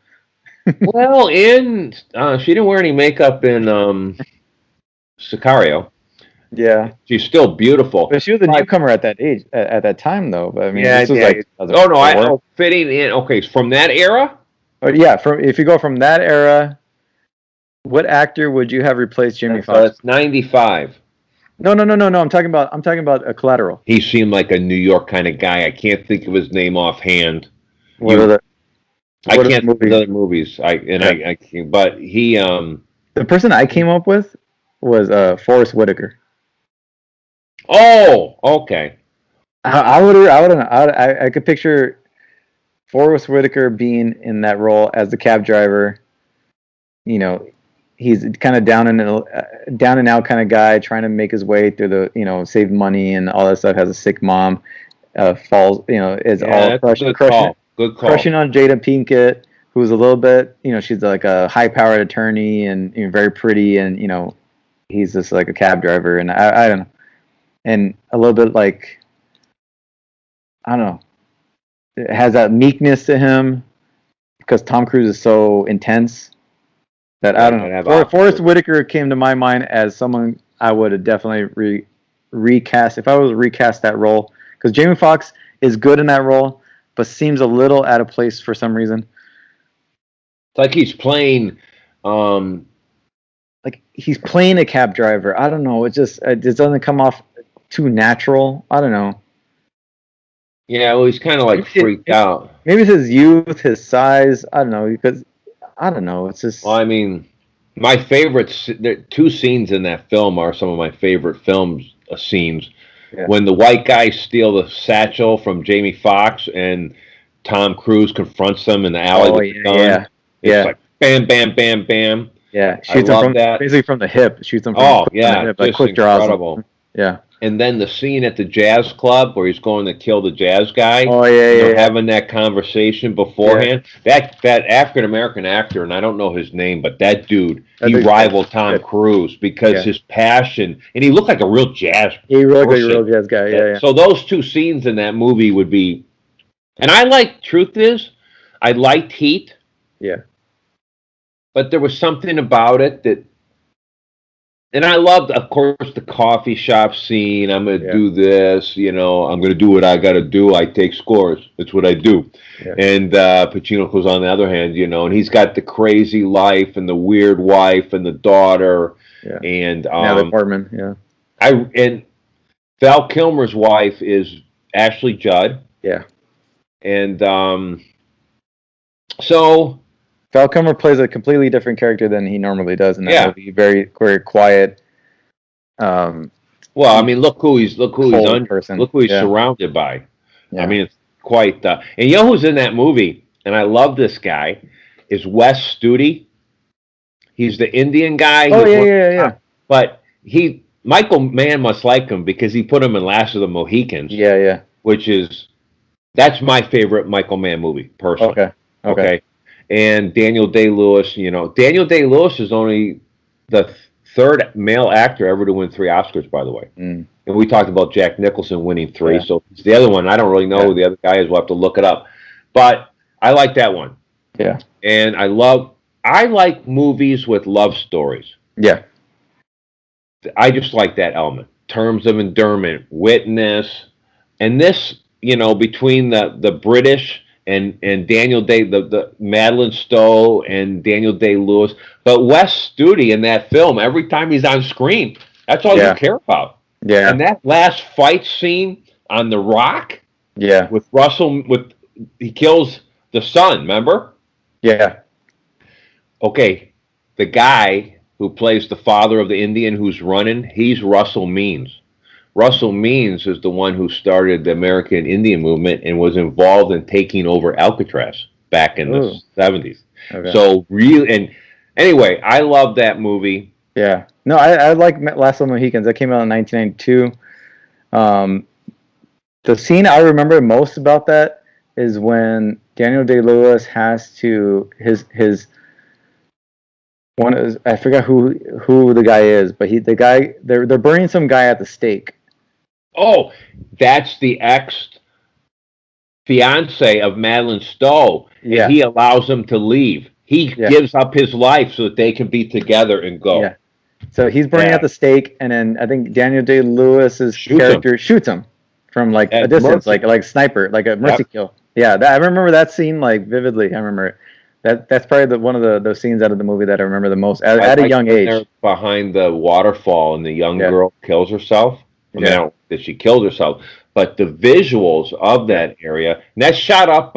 Well, she didn't wear any makeup in Sicario. Yeah. She's still beautiful. But she was a newcomer at that age, at that time, though. But I mean, yeah, this was like... Oh, no, fitting in. Okay, from that era? Yeah, if you go from that era, what actor would you have replaced Jamie Foxx? That's 95. No. I'm talking about a Collateral. He seemed like a New York kind of guy. I can't think of his name offhand. I can't think of other movies. But he. The person I came up with was Forrest Whitaker. Oh, okay. I could picture Forrest Whitaker being in that role as the cab driver. You know, he's kind of down and out kind of guy trying to make his way through the, save money and all that stuff. Has a sick mom, falls, is all crushing on Jada Pinkett, who's a little bit, she's like a high-powered attorney and very pretty, and he's just like a cab driver, and I don't know, and a little bit like, I don't know, it has that meekness to him because Tom Cruise is so intense. That I don't know. Forrest Whitaker came to my mind as someone I would have definitely recast if I was to recast that role, because Jamie Foxx is good in that role, but seems a little out of place for some reason. It's like he's playing, like he's playing a cab driver. I don't know. It doesn't come off too natural. I don't know. Yeah, well, he's kind of like freaked out. Maybe it's his youth, his size. I don't know, because. I don't know. It's just. Well, I mean, my favorites. There, 2 scenes in that film are some of my favorite scenes. Yeah. When the white guys steal the satchel from Jamie Foxx and Tom Cruise confronts them in the alley with the gun. It's like bam, bam, bam, bam. Yeah, shoots him basically from the hip. Shoots him from the hip. Like quick draws. Incredible. Yeah. And then the scene at the jazz club where he's going to kill the jazz guy. Oh yeah, having that conversation beforehand. Yeah. That African American actor, and I don't know his name, but that dude, he rivaled Tom Cruise because his passion, and he looked like a real jazz. He looked like a real jazz guy. Yeah. So those 2 scenes in that movie would be, and I liked Heat. Yeah. But there was something about it that. And I loved, of course, the coffee shop scene. I'm going to do this, I'm going to do what I got to do. I take scores. That's what I do. Yeah. And Pacino goes on the other hand, and he's got the crazy life and the weird wife and the daughter. Yeah. And Natalie Portman, yeah. And Val Kilmer's wife is Ashley Judd. Yeah. And so. Val Kilmer plays a completely different character than he normally does in that movie. Very, very quiet. Well, I mean, look who he's surrounded by. Yeah. I mean, it's quite. And you know who's in that movie? And I love this guy. Is Wes Studi. He's the Indian guy. Oh yeah. But Michael Mann must like him because he put him in Last of the Mohicans. Yeah. That's my favorite Michael Mann movie, personally. Okay. And Daniel Day-Lewis, Daniel Day-Lewis is only the 3rd male actor ever to win 3 Oscars, by the way. And we talked about Jack Nicholson winning 3, so it's the other one. I don't really know who the other guy is. We'll have to look it up. But I like that one. Yeah. And I like movies with love stories. Yeah. I just like that element. Terms of Endearment, Witness, and this, between the British and Daniel the Madeline Stowe and Daniel Day-Lewis, but Wes Studi in that film, every time he's on screen, that's all you care about. Yeah. And that last fight scene on the rock, with Russell, he kills the son. Remember? Yeah. Okay, the guy who plays the father of the Indian who's running, he's Russell Means. Russell Means is the one who started the American Indian movement and was involved in taking over Alcatraz. back in the 70s. Okay. So really, and anyway, I love that movie. Yeah. No, I like Last of the Mohicans. That came out in 1992. The scene I remember most about that is when Daniel Day-Lewis has to his one is, I forgot who the guy is, but they're burning some guy at the stake. Oh, that's the ex fiance of Madeline Stowe, and he allows him to leave. He gives up his life so that they can be together and go. Yeah. So he's burning at the stake, and then I think Daniel Day-Lewis's character shoots him from like a distance, like sniper, like a mercy kill. Yeah, I remember that scene like vividly. I remember it. That's probably one of those scenes out of the movie that I remember the most at a young age. Behind the waterfall, and the young girl kills herself. I mean, I don't that she killed herself, but the visuals of that area, and that's shot up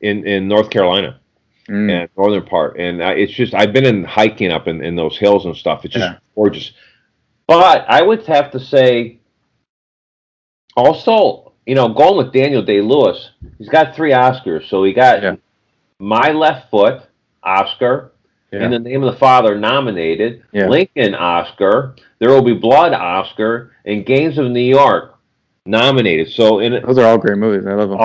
in North Carolina, and northern part, and it's just I've been in hiking up in those hills and stuff. It's just gorgeous. But I would have to say, also, going with Daniel Day-Lewis, he's got 3 Oscars. So he got My Left Foot, Oscar, In the Name of the Father, nominated, Lincoln, Oscar, There Will Be Blood, Oscar, and Gangs of New York, nominated. So those are all great movies. I love them.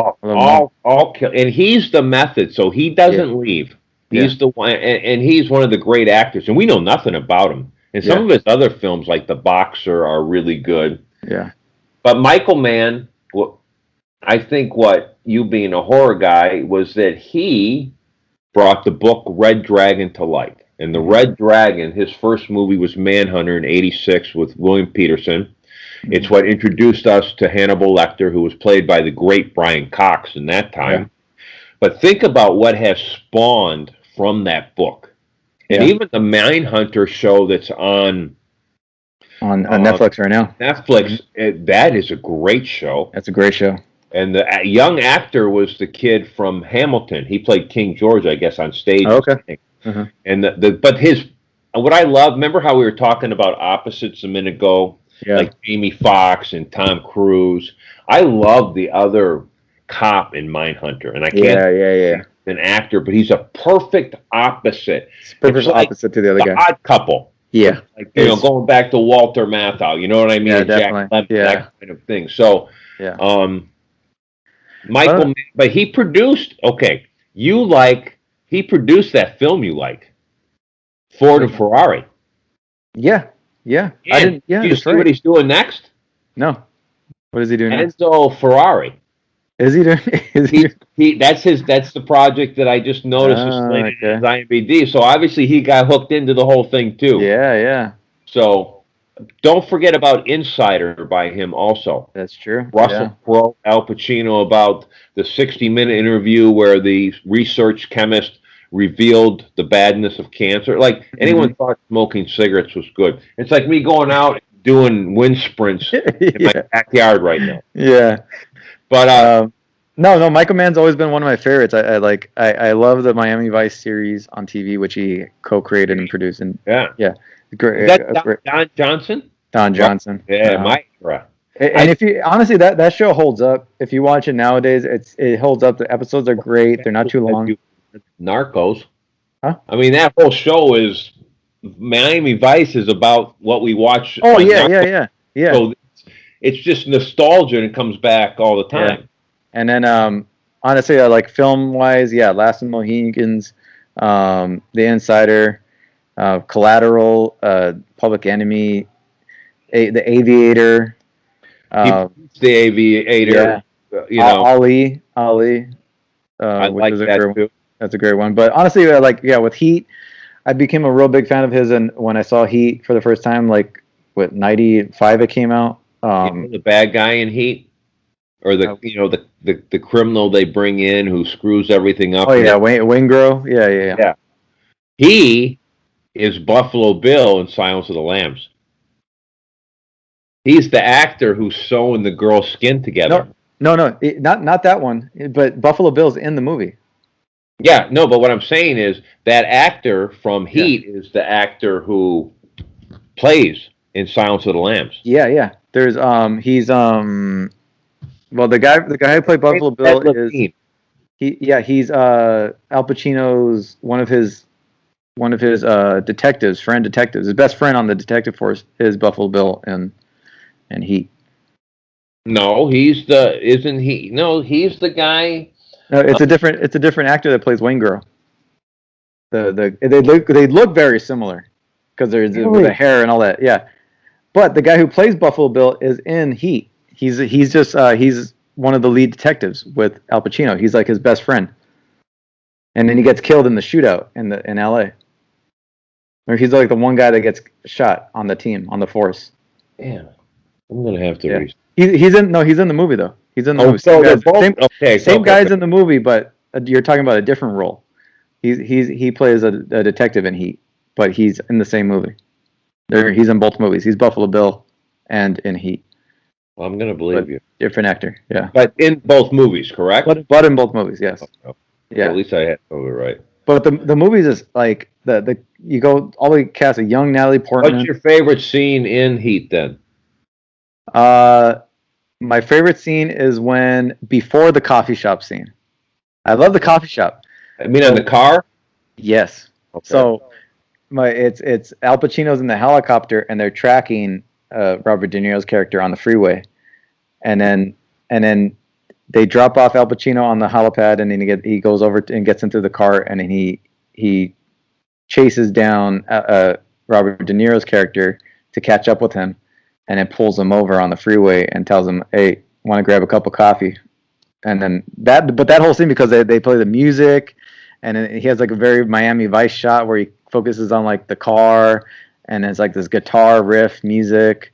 All and he's the method, so he doesn't leave. He's the one, and he's one of the great actors, and we know nothing about him. And some of his other films, like The Boxer, are really good. Yeah. But Michael Mann, I think what you being a horror guy was that he brought the book Red Dragon to life. And the Red Dragon, his first movie was Manhunter in '86 with William Peterson. It's what introduced us to Hannibal Lecter, who was played by the great Brian Cox in that time. Yeah. But think about what has spawned from that book. And even the Mindhunter show that's on Netflix right now. Netflix, that is a great show. That's a great show. And the young actor was the kid from Hamilton. He played King George, I guess, on stage. Oh, okay. And but what I love, remember how we were talking about opposites a minute ago? Yeah. Like Jamie Foxx and Tom Cruise. I love the other cop in Mindhunter, and I can't an actor, but he's a perfect opposite. It's perfect opposite to the other guy. Odd Couple. Yeah. Like, going back to Walter Matthau, you know what I mean? Yeah, definitely. Jack Lemmon, that kind of thing. So, Michael, but he produced, he produced that film you like, Ford and Ferrari. Yeah. Do you see what he's doing next? No. What is he doing next? Enzo Ferrari. Is he doing? That's the project that I just noticed is slated in his IMDb. So obviously he got hooked into the whole thing too. Yeah. So don't forget about Insider by him also. That's true. Russell Crowe, Al Pacino, about the 60-minute interview where the research chemist revealed the badness of cancer. Like, anyone thought smoking cigarettes was good. It's like me going out and doing wind sprints in my backyard right now. Yeah. But no, Michael Mann's always been one of my favorites. I love the Miami Vice series on TV, which he co-created and produced. And great. Is that Don Johnson? Don Johnson. Yeah, my era. And if you honestly, that show holds up. If you watch it nowadays, it holds up. The episodes are great. They're not too long. Narcos. Huh? I mean, that whole show is Miami Vice is about what we watch. Oh yeah. So it's just nostalgia, and it comes back all the time. Yeah. And then, honestly, like film-wise, Last of the Mohicans, The Insider, Collateral, Public Enemy, The Aviator. The Aviator. Ali. I like that too. That's a great one. But honestly, with Heat, I became a real big fan of his, and when I saw Heat for the first time, like, 95 it came out. The bad guy in Heat, or the criminal they bring in who screws everything up. Oh yeah, Waingro. Yeah. He is Buffalo Bill in Silence of the Lambs. He's the actor who's sewing the girl's skin together. No, not that one. But Buffalo Bill's in the movie. Yeah, no, but what I'm saying is that actor from Heat is the actor who plays in Silence of the Lambs. Yeah. There's he's the guy who played Buffalo Bill is He's Al Pacino's one of his detectives, his best friend on the detective force is Buffalo Bill and Heat. No, he's the isn't he? No, he's the guy. No, it's a different actor that plays Wayne Girl. They look very similar because there's with the hair and all that. Yeah, but the guy who plays Buffalo Bill is in Heat. He's just he's one of the lead detectives with Al Pacino. He's like his best friend, and then he gets killed in the shootout in L.A. Or he's like the one guy that gets shot on the team on the force. Yeah, I'm gonna have to. Yeah. He's in the movie though. He's in the movie. So Same guys in the movie, but you're talking about a different role. He plays a detective in Heat, but he's in the same movie. He's in both movies. He's Buffalo Bill and in Heat. Well, I'm gonna believe you. Different actor, yeah. But in both movies, correct? But in both movies, yes. Okay. Yeah. Well, at least I had it right. But the movies is like the you go all the cast of young Natalie Portman. What's your favorite scene in Heat then? My favorite scene is before the coffee shop scene. I love the coffee shop. I mean, in the car. Yes. Okay. So it's Al Pacino's in the helicopter and they're tracking Robert De Niro's character on the freeway, and then they drop off Al Pacino on the helipad, and then he goes over and gets into the car, and then he chases down Robert De Niro's character to catch up with him, and then pulls him over on the freeway and tells him, "Hey, want to grab a cup of coffee?" And then that whole scene, because they play the music, and then he has like a very Miami Vice shot where he focuses on like the car, and it's like this guitar riff music,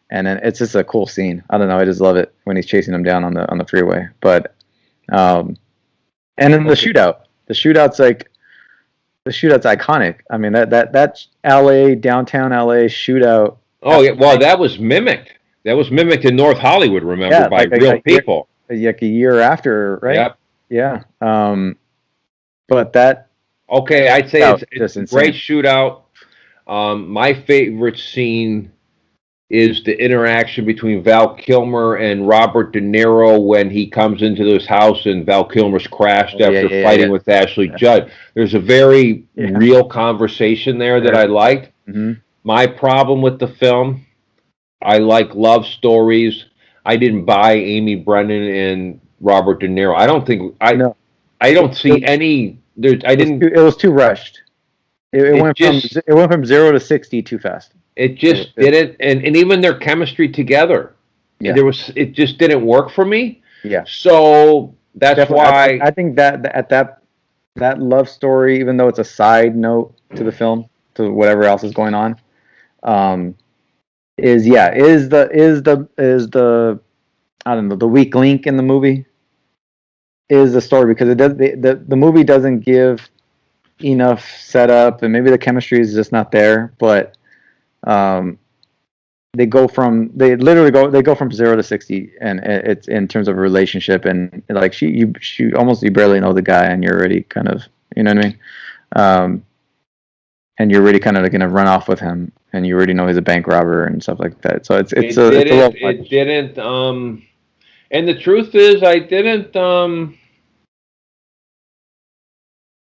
and then it's just a cool scene. I don't know, I just love it when he's chasing him down on the freeway. But and then the shootout's iconic. I mean that LA, downtown LA shootout. Oh yeah, well that was mimicked. That was mimicked in North Hollywood, remember, by real people. Like a year after, right? Yep. Yeah. But that. Okay, I'd say it's a great shootout. My favorite scene is the interaction between Val Kilmer and Robert De Niro when he comes into this house and Val Kilmer's crashed after fighting with Ashley Judd. There's a very real conversation there that I liked. Mm-hmm. My problem with the film, I like love stories. I didn't buy Amy Brennan and Robert De Niro. I don't see any. It was too rushed. It went from 0 to 60 too fast. It just didn't, and even their chemistry together. Yeah. It just didn't work for me. Yeah. So that's why I think that love story, even though it's a side note to the film, to whatever else is going on, is the I don't know, the weak link in the movie is the story, because the movie doesn't give enough setup, and maybe the chemistry is just not there, but they go from 0 to 60, and it's in terms of a relationship, and like you barely know the guy, and you're already kind of, you know what I mean, and you're already kind of going to run off with him, and you already know he's a bank robber and stuff like that. So it didn't. And the truth is, I didn't.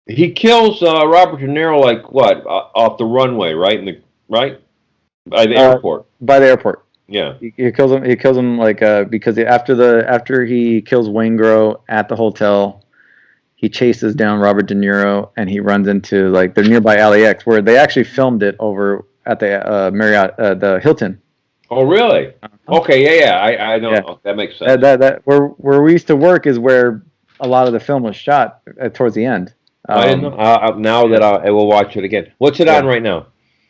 He kills Robert De Niro like what off the runway, right? By the airport. By the airport. Yeah. He kills him. He kills him like because after he kills Waingro at the hotel, he chases down Robert De Niro, and he runs into like the nearby LAX where they actually filmed it over at the Marriott, the Hilton. Oh, really? Okay, yeah. I know. Yeah. That makes sense. That where we used to work is where a lot of the film was shot towards the end. I didn't know. Now that I will watch it again. What's it on right now?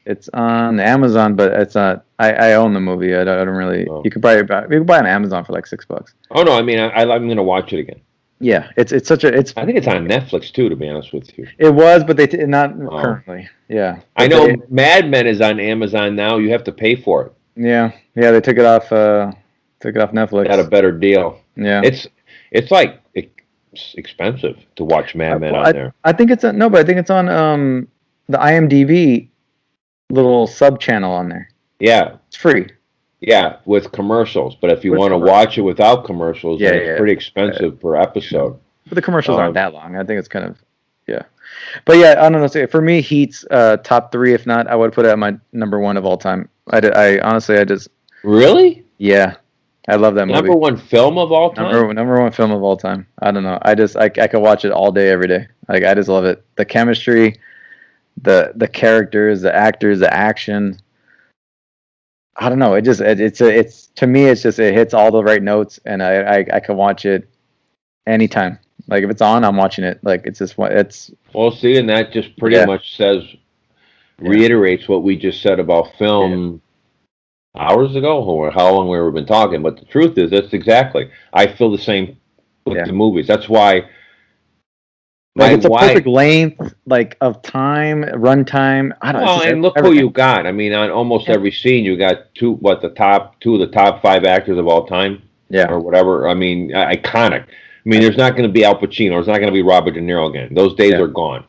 It's on Amazon, but it's not. I own the movie. I don't really. Oh. You could buy it on Amazon for like $6. Oh no! I mean, I'm going to watch it again. Yeah, it's such a. I think it's on Netflix too, to be honest with you. It was, but they not currently. Yeah, I know Mad Men is on Amazon now. You have to pay for it. Yeah, they took it off. Netflix. Got a better deal. Yeah, it's like expensive to watch Mad Men on there. I think it's but I think it's on the IMDb little sub channel on there. Yeah, it's free. Yeah, with commercials. But if you want to watch it without commercials, then it's pretty expensive per episode. But the commercials aren't that long. I think it's kind of, yeah. But yeah, I don't know. So for me, Heat's top 3. If not, I would put it at my number 1 of all time. I honestly, I just Really? yeah, I love that movie. Number 1 film of all time. Number 1 film of all time. I don't know. I could watch it all day, every day. Like I just love it. The chemistry, the characters, the actors, the action. I don't know. It's to me, it's just it hits all the right notes, and I can watch it anytime. Like if it's on, I'm watching it. Like it's just it's. Well, see, and that just pretty much reiterates what we just said about film hours ago, or how long we've been talking. But the truth is, that's exactly. I feel the same with the movies. That's why. Like it's a perfect length, like of time, runtime. I don't know. Well, and look who you got. I mean, on almost every scene, you got two of the top 5 actors of all time, or whatever. I mean, iconic. I mean, there's not going to be Al Pacino. There's not going to be Robert De Niro again. Those days are gone.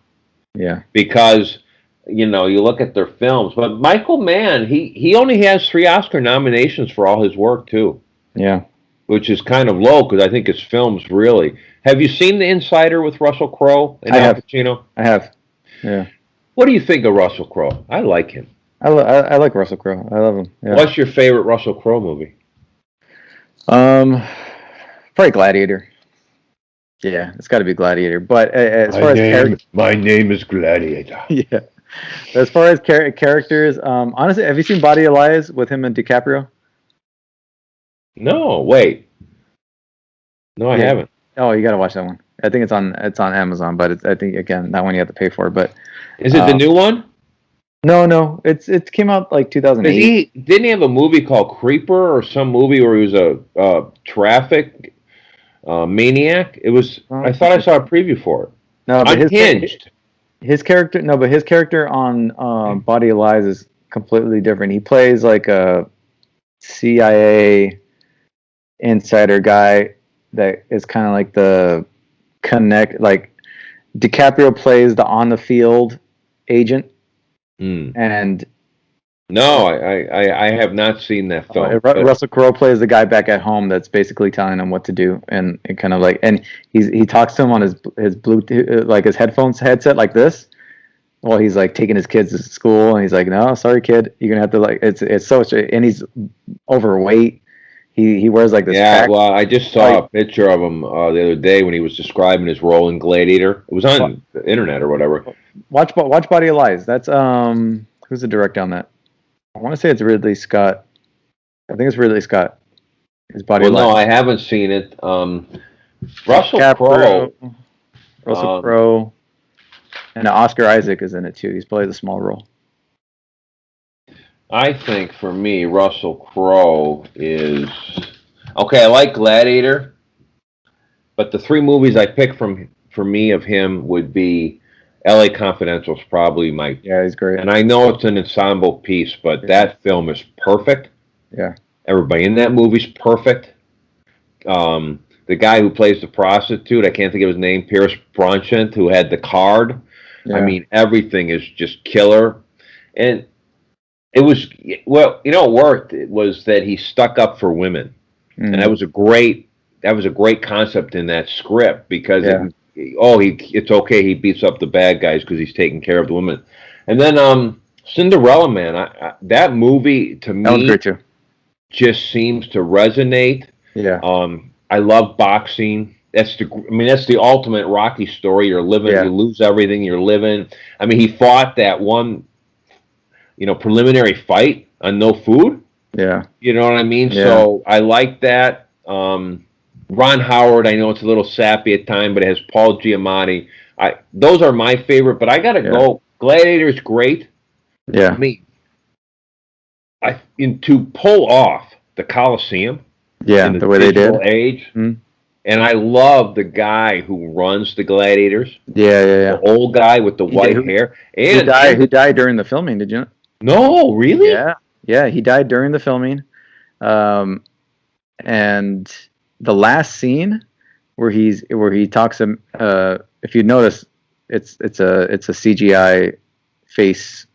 Yeah. Because you look at their films, but Michael Mann, he only has 3 Oscar nominations for all his work too. Yeah. Which is kind of low because I think his films really. Have you seen The Insider with Russell Crowe and Al Pacino? I have. Yeah. What do you think of Russell Crowe? I like him. I like Russell Crowe. I love him. Yeah. What's your favorite Russell Crowe movie? Probably Gladiator. Yeah, it's got to be Gladiator. But as far as my name is Gladiator. Yeah. As far as characters, honestly, have you seen Body of Lies with him and DiCaprio? No, wait. No, I haven't. Oh, you got to watch that one. I think it's on Amazon, but I think again that one you have to pay for. But is it the new one? No, it came out like 2008. Didn't he have a movie called Creeper or some movie where he was a traffic maniac? It was. I thought I saw a preview for it. No, but his character on Body of Lies is completely different. He plays like a CIA insider guy that is kind of like the like DiCaprio plays the on the field agent. And no, I have not seen that film. Russell Crowe plays the guy back at home that's basically telling him what to do, and kind of like, and he talks to him on his Bluetooth, like his headset like this, while he's like taking his kids to school, and he's like, "No, sorry, kid, you're gonna have to like." It's so, and he's overweight. He wears like this. Yeah, well, I just saw a picture of him the other day when he was describing his role in Gladiator. It was on the internet or whatever. Watch Body of Lies. That's who's the director on that? I want to say it's Ridley Scott. I think it's Ridley Scott. His Body of Lies. No, I haven't seen it. Russell Crowe, and Oscar Isaac is in it too. He's played a small role. I think for me, Russell Crowe is okay. I like Gladiator, but the 3 movies I pick for me of him would be L.A. Confidential is probably my. Yeah, he's great. And I know it's an ensemble piece, but that film is perfect. Yeah, everybody in that movie's perfect. The guy who plays the prostitute, I can't think of his name, Pierce Brosnan, who had the card. Yeah. I mean, everything is just killer, and. It was, well, what worked was that he stuck up for women. And that was a great concept in that script because, it's okay, he beats up the bad guys because he's taking care of the women. And then Cinderella Man, that movie, to me, that was great too. Just seems to resonate. Yeah. I love boxing. That's the ultimate Rocky story. You're living, you lose everything, you're living. I mean, he fought that one preliminary fight on no food. Yeah. You know what I mean? Yeah. So I like that. Ron Howard, I know it's a little sappy at times, but it has Paul Giamatti. Those are my favorite, but I got to go. Gladiator's great. Yeah. I mean, to pull off the Coliseum. Yeah, the way they did. Age. Mm-hmm. And I love the guy who runs the Gladiators. Yeah. The old guy with the white hair. And he died during the filming, did you know? No, really? Yeah, he died during the filming. And the last scene where he talks if you notice, it's a CGI face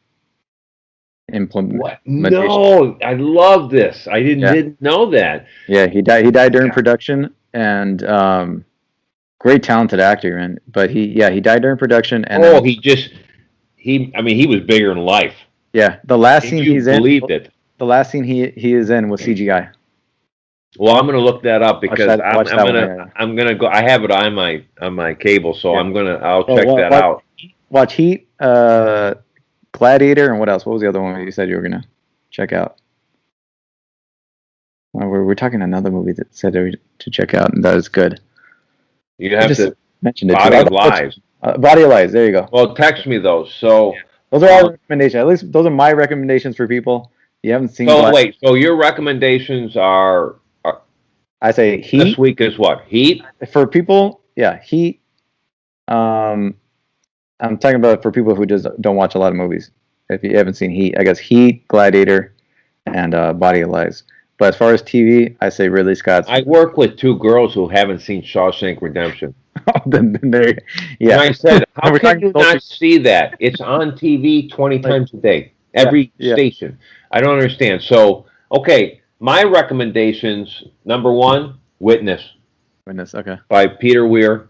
implementation. What? No, I love this. I didn't know that. Yeah, he died during production, and great talented actor, man. But he died during production, and Oh, then, I mean, he was bigger than life. yeah, the last If scene you he's believed in, it. the last scene he is in was CGI. Well, I'm gonna look that up because Watch that one, yeah. I'm gonna go. I have it on my cable, so Yeah. I'll Oh, check that out. Watch Heat, Gladiator, and what else? What was the other one you said you were gonna check out? Well, we're talking another movie that said to check out, and that is good. You have just to mentioned it. Body of Lies. Body of Lies. There you go. Well, text me those. So those are our recommendations. At least those are my recommendations for people. You haven't seen. So wait. So your recommendations are I say Heat. This week is what? Heat? For people, yeah, Heat. I'm talking about for people who just don't watch a lot of movies. If you haven't seen Heat, I guess Heat, Gladiator, and Body of Lies. But as far as TV, I say Ridley Scott's. I work with two girls who haven't seen Shawshank Redemption. then there, yeah. And I said, how can you not see that? It's on TV 20 times a day, every station. I don't understand. So, okay, my recommendations, number one, Witness. Witness, okay. By Peter Weir.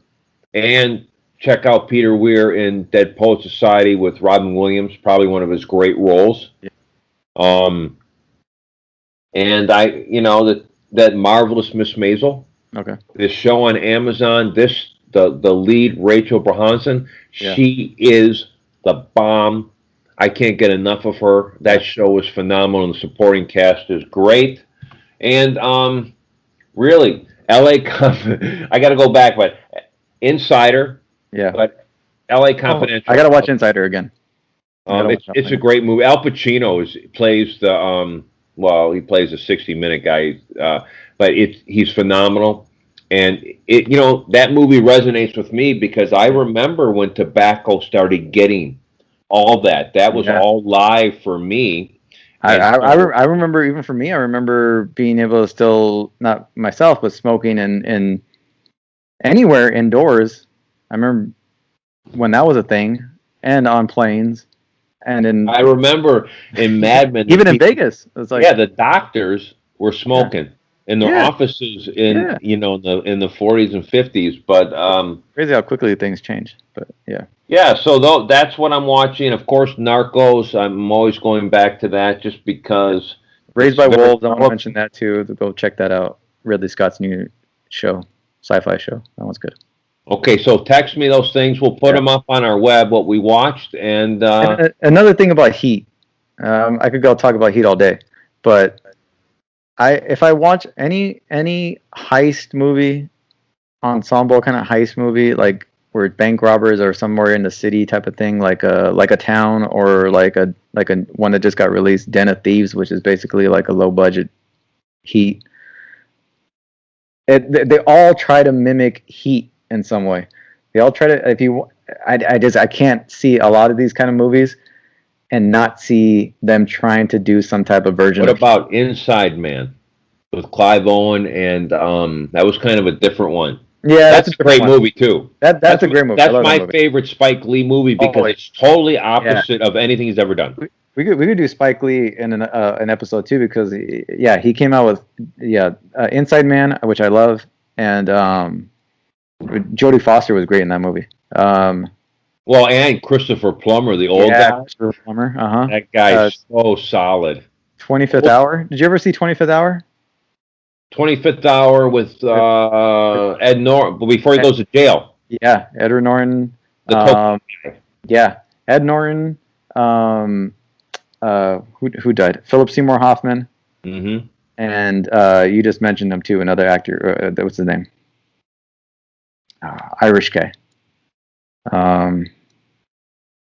And check out Peter Weir in Dead Poet Society with Robin Williams, probably one of his great roles. Yeah. And that Marvelous Miss Maisel. Okay. This show on Amazon, the lead, Rachel Brosnahan, she is the bomb. I can't get enough of her. That show is phenomenal, and the supporting cast is great. And really, I got to go back, but Insider. Yeah. But L.A. Confidential. I got to watch Insider again. It's a great movie. Al Pacino plays the he plays a 60-minute guy, but he's phenomenal. And that movie resonates with me because I remember when tobacco started getting all that. That was all live for me. I remember, even for me, I remember being able to still, not myself, but smoking in anywhere indoors. I remember when that was a thing, and on planes. And I remember in Mad Men, even in Vegas, it was like, the doctors were smoking in their offices in the 40s and 50s. But crazy how quickly things change. But so that's what I'm watching. Of course, Narcos. I'm always going back to that just because. Raised by Wolves. I want to mention that too. Go check that out. Ridley Scott's new show, sci-fi show. That one's good. Okay, so text me those things. We'll put them up on our web, what we watched. And another thing about Heat, I could go talk about Heat all day, but if I watch any heist movie, ensemble kind of heist movie, like where bank robbers are somewhere in the city type of thing, like a town, or like a one that just got released, Den of Thieves, which is basically like a low budget Heat. They all try to mimic Heat in some way. They all try to. I can't see a lot of these kind of movies and not see them trying to do some type of version. What about Inside Man with Clive Owen? And that was kind of a different one. Yeah, that's a great movie too. That's a great movie. That's my favorite Spike Lee movie because it's totally opposite of anything he's ever done. We could do Spike Lee in an episode too, because he came out with Inside Man, which I love, and Jodie Foster was great in that movie. And Christopher Plummer, the old guy. Christopher Plummer. That guy's so solid. 25th Hour. Did you ever see 25th Hour? 25th Hour with Ed Norton, before he goes to jail. Yeah, Edward Norton. Ed Norton. Who died? Philip Seymour Hoffman. Mm-hmm. And you just mentioned him too. Another actor. What's his name? Irish guy.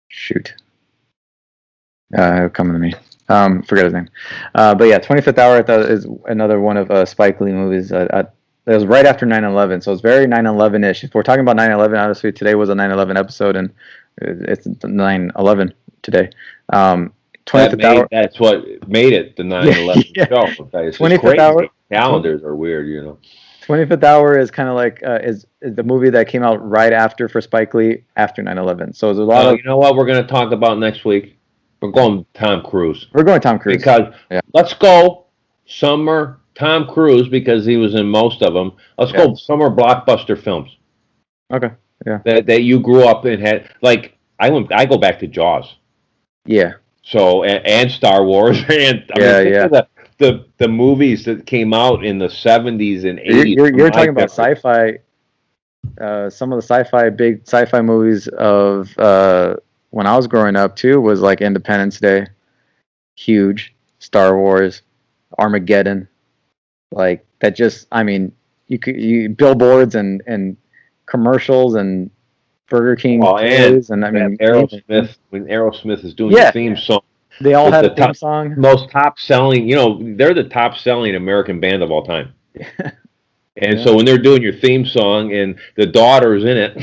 Shoot. Coming to me. Forget his name. But yeah, 25th Hour I thought is another one of Spike Lee movies. It was right after 9/11, so it's very 9/11-ish. If we're talking about 9/11, obviously today was a 9/11 episode, and it's 9/11 today. 25th Hour. That's what made it the 9/11 show. It's 25th Hour. Calendars are weird, 25th Hour is kind of like is the movie that came out right after for Spike Lee after 9/11. So there's a lot of. You know what we're going to talk about next week? We're going Tom Cruise. We're going Tom Cruise. Because let's go summer Tom Cruise, because he was in most of them. Let's go summer blockbuster films. Okay. Yeah. that you grew up and had like I go back to Jaws. Yeah. So and Star Wars and I Yeah. mean think Yeah. of the movies that came out in the 70s and You're 80s. you're, you're talking about sci-fi. Some of the big sci-fi movies of when I was growing up too was like Independence Day, huge, Star Wars, Armageddon, like that. Just I mean, you billboards and commercials and Burger King Well, and toys, and I that mean, Aerosmith when Aerosmith is doing the yeah, theme song, they all with had the a theme song. most top selling, they're the top selling American band of all time. And Yeah. so when they're doing your theme song and the daughter's in it,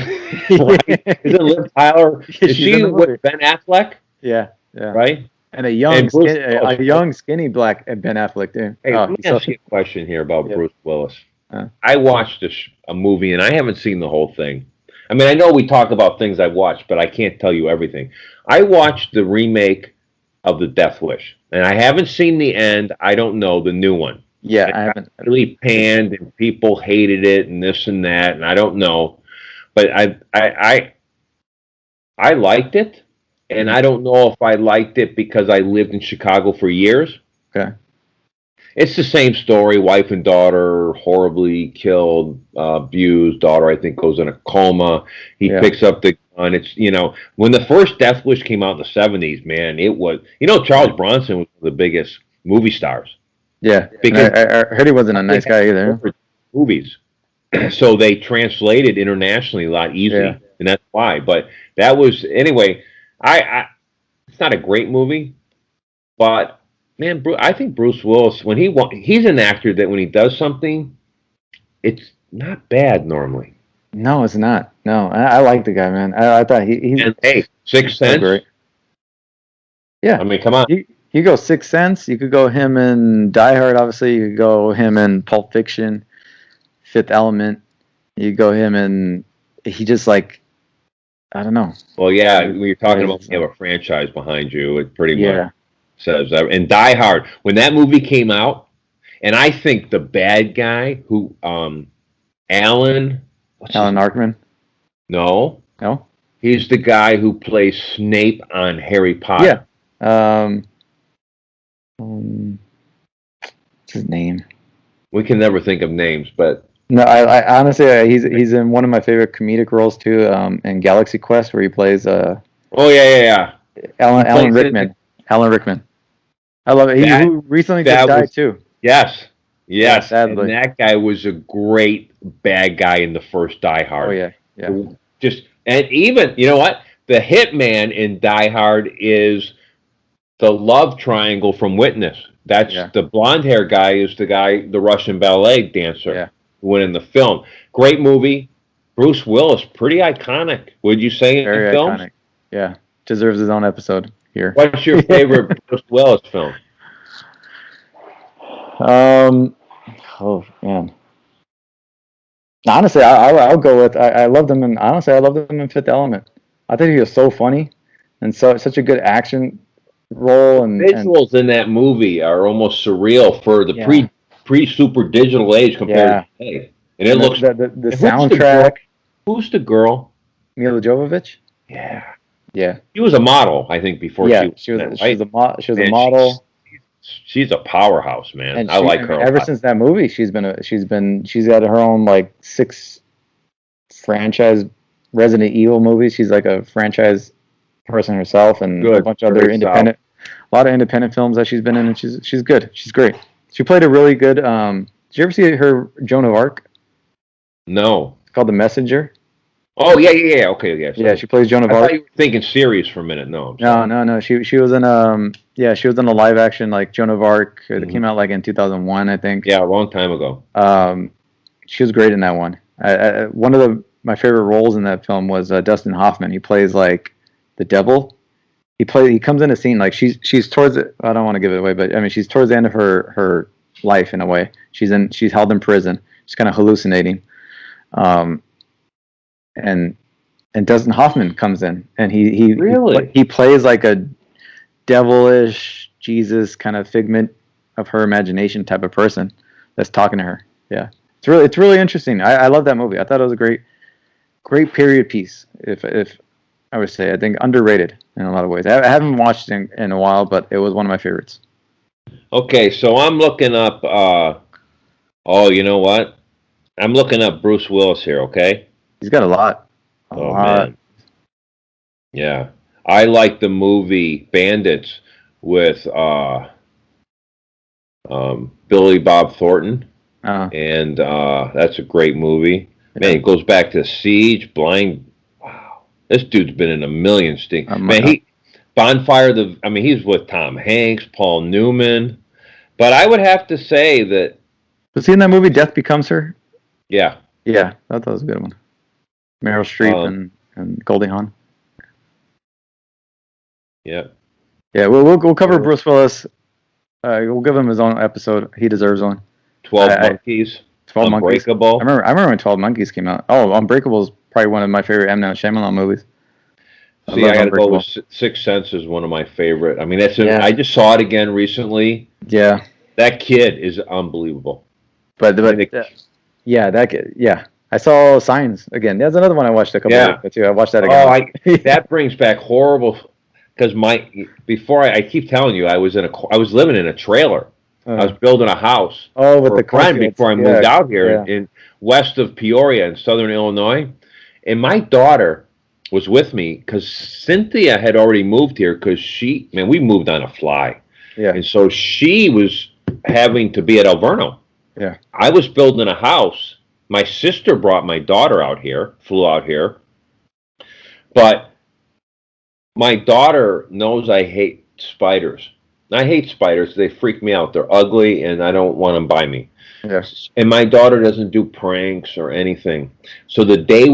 right? Is it Liv Tyler? Is She's in she the movie. with Ben Affleck? Yeah, yeah. Right? And And Bruce Willis. a young, skinny black Ben Affleck too. Hey, Oh, let me he's so ask you a question here about yeah. Bruce Willis. Uh, I watched a movie and I haven't seen the whole thing. I mean, I know we talk about things I've watched, but I can't tell you everything. I watched the remake of The Death Wish, and I haven't seen the end. I don't know the new one. yeah, It I got haven't. really panned, and people hated it, and this and that, and I don't know. But I liked it, and I don't know if I liked it because I lived in Chicago for years. Okay. It's the same story. Wife and daughter horribly killed, abused. Daughter, I think, goes in a coma. He Yeah. picks up the gun. It's, when the first Death Wish came out in the 70s, man, it was, Charles Bronson was one of the biggest movie stars. Yeah, Because I heard he wasn't a nice guy either. movies. So they translated internationally a lot easier, Yeah. and that's why. But that was, anyway, it's not a great movie, but man, I think Bruce Willis, when he's an actor that when he does something, it's not bad normally. No, it's not. No, I like the guy, man. I thought he's And hey, Sixth so Sense. great. Yeah, I mean, come on. you go Sixth Sense. You could go him in Die Hard. Obviously, you could go him in Pulp Fiction, Fifth Element. You go him in. He just like, I don't know. Well, yeah, when you're talking about you have a franchise behind you, it pretty Yeah. much says that. And Die Hard, when that movie came out, and I think the bad guy who, Alan Arkman. No, No. he's the guy who plays Snape on Harry Potter. Yeah. What's his name? We can never think of names, but No, I honestly, he's in one of my favorite comedic roles too. In Galaxy Quest, where he plays oh yeah. Alan Rickman. Alan Rickman. I love it. Who recently just died too. Yes. Yeah, sadly. And that guy was a great bad guy in the first Die Hard. Oh yeah. And even you know what? The hitman in Die Hard is the love triangle from Witness. That's the blonde hair guy is the Russian ballet dancer. Yeah. Who went in the film. Great movie. Bruce Willis, pretty iconic. Would you say Very in films? iconic. Yeah, deserves his own episode here. What's your favorite Bruce Willis film? Oh man. Honestly, I'll go with I loved him in honestly I loved him in Fifth Element. I think he was so funny and such a good action role and visuals in that movie are almost surreal for the pre super digital age compared to today. And it looks the soundtrack. Who's the girl? Mila Jovovich? Yeah. Yeah. She was a model, I think, before she was a model. She's a powerhouse, man. And I like her. Ever since that movie, she's got her own like 6 franchise Resident Evil movies. She's like a franchise person herself, and a bunch of other a lot of independent films that she's been in, and she's good. She's great. She played a really good. Did you ever see her Joan of Arc? No. It's called The Messenger. Oh yeah. Okay, yeah. Yeah, she plays Joan of Arc. I thought you were thinking serious for a minute. No. No. She was in she was in a live action like Joan of Arc. It came out like in 2001, I think. Yeah, a long time ago. She was great in that one. One of my favorite roles in that film was Dustin Hoffman. He plays like the devil. He comes in a scene like she's towards it. I don't want to give it away, but I mean she's towards the end of her life in a way. She's held in prison. She's kind of hallucinating. And Dustin Hoffman comes in, and he plays like a devilish Jesus kind of figment of her imagination type of person that's talking to her. Yeah, it's really interesting. I love that movie. I thought it was a great great period piece. If I would say, I think underrated in a lot of ways. I haven't watched it in a while, but it was one of my favorites. Okay, so I'm looking up. Oh, you know what? I'm looking up Bruce Willis here. Okay. He's got a lot. A Oh lot. man. Yeah, I like the movie Bandits with Billy Bob Thornton, and that's a great movie. Man, it goes back to Siege, Blind. Wow, this dude's been in a million stinks. Man, Bonfire. I mean, he's with Tom Hanks, Paul Newman. But I would have to say that. Was he in that movie Death Becomes Her? Yeah. Yeah, that was a good one. Meryl Streep and Goldie Hawn. Yeah. Yeah, we'll cover Bruce Willis. We'll give him his own episode. He deserves one. 12 Monkeys. 12 Unbreakable. Monkeys. I remember when 12 Monkeys came out. Oh, Unbreakable is probably one of my favorite M. Night Shyamalan movies. See, I got to go with Sixth Sense is one of my favorite. I mean, I just saw it again recently. Yeah. That kid is unbelievable. But yeah, that kid, yeah. I saw Signs again. That's another one I watched a couple of weeks ago too. I watched that again. Oh, that brings back horrible. Because before I keep telling you, I was living in a trailer. I was building a house. Oh, with the friend before I moved out here in west of Peoria in southern Illinois, and my daughter was with me because Cynthia had already moved here because we moved on a fly. Yeah. And so she was having to be at Alverno. Yeah. I was building a house. My sister brought my daughter out here, flew out here. But my daughter knows I hate spiders. I hate spiders. They freak me out. They're ugly, and I don't want them by me. Yes. And my daughter doesn't do pranks or anything. So the day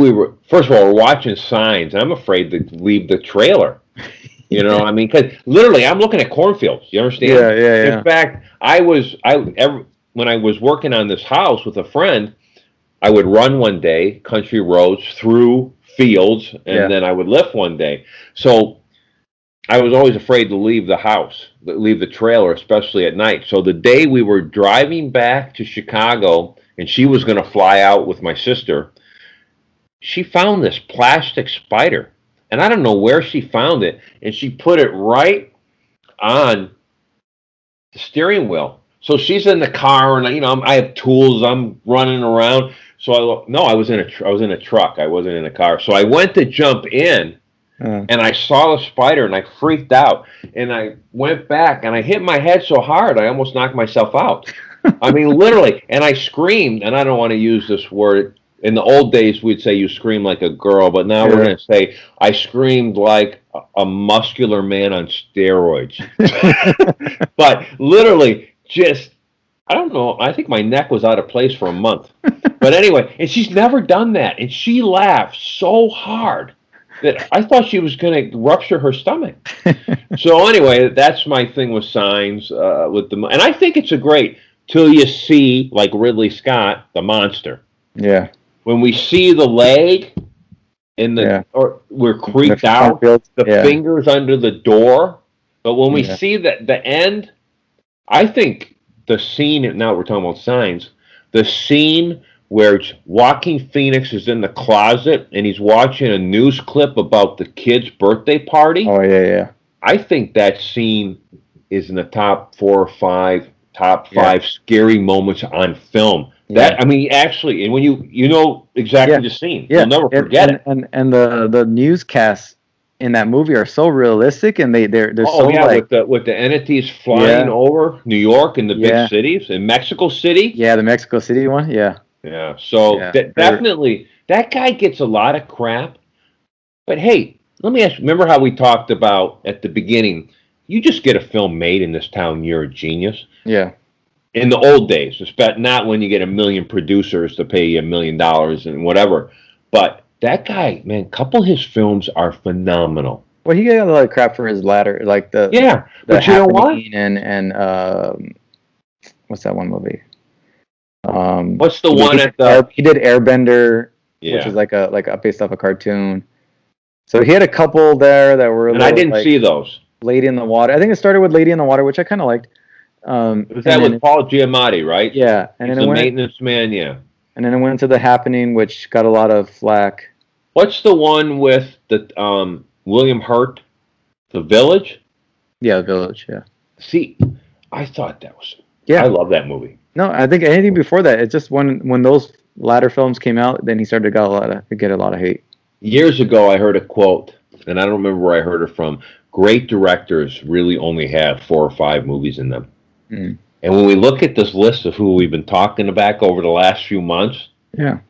first of all, we're watching Signs. I'm afraid to leave the trailer. You know, I mean, because literally, I'm looking at cornfields. You understand? Yeah. In fact, when I was working on this house with a friend, I would run one day, country roads through fields, and then I would lift one day. So I was always afraid to leave the house, leave the trailer, especially at night. So the day we were driving back to Chicago, and she was going to fly out with my sister, she found this plastic spider. And I don't know where she found it, and she put it right on the steering wheel. So she's in the car, and I have tools. I'm running around. So I was in a truck. I wasn't in a car. So I went to jump in, and I saw the spider, and I freaked out. And I went back, and I hit my head so hard, I almost knocked myself out. I mean, literally. And I screamed, and I don't want to use this word. In the old days, we'd say you scream like a girl, but now we're going to say I screamed like a muscular man on steroids. But literally, I don't know, I think my neck was out of place for a month. But anyway, and she's never done that. And she laughed so hard that I thought she was going to rupture her stomach. So anyway, that's my thing with Signs. And I think it's a great, till you see, like Ridley Scott, the monster. Yeah. When we see the leg or we're creeped out, the fingers under the door. But when we see the end, I think the scene, now we're talking about Signs, the scene where Joaquin Phoenix is in the closet and he's watching a news clip about the kid's birthday party. Oh, yeah. I think that scene is in the top 4 or 5 scary moments on film. That I mean, actually, and when you know exactly the scene, you'll never forget it. And the newscasts in that movie are so realistic, and they're so like with the entities flying over New York and the big cities, and Mexico City. Yeah, the Mexico City one. Yeah. Yeah. So definitely, that guy gets a lot of crap. But hey, let me ask you. Remember how we talked about at the beginning? You just get a film made in this town, you're a genius. Yeah. In the old days, not when you get 1 million producers to pay you $1 million and whatever. But that guy, man, a couple of his films are phenomenal. Well, he got a lot of crap for his ladder, like the but you know what? And what's that one movie? What's the one he did Airbender, which is like a based off a cartoon. So he had a couple there that were. And I didn't see those. Lady in the Water. I think it started with Lady in the Water, which I kind of liked. Was that with Paul Giamatti, right? Yeah, and he's then the maintenance man, yeah. And then it went to The Happening, which got a lot of flack. What's the one with the William Hurt, The Village? Yeah, The Village. Yeah. See, I thought that was. Yeah. I love that movie. No, I think anything before that, it's just when those latter films came out, then he started to get a lot of hate. Years ago, I heard a quote, and I don't remember where I heard it from. Great directors really only have 4 or 5 movies in them. Mm. And when we look at this list of who we've been talking about over the last few months, Yeah.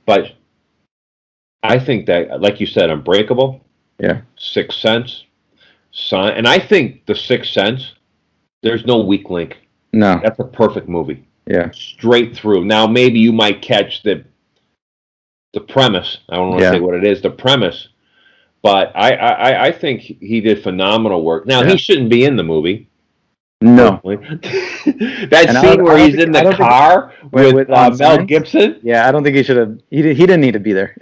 but I think that, like you said, Unbreakable, Yeah. Sixth Sense, and I think The Sixth Sense, there's no weak link. No. That's a perfect movie. Yeah. Straight through. Now, maybe you might catch the premise. I don't want to say what it is, the premise. But I think he did phenomenal work. Now, he shouldn't be in the movie. No. That scene where he's in the car with Mel Gibson. Yeah, I don't think he should have. He didn't need to be there.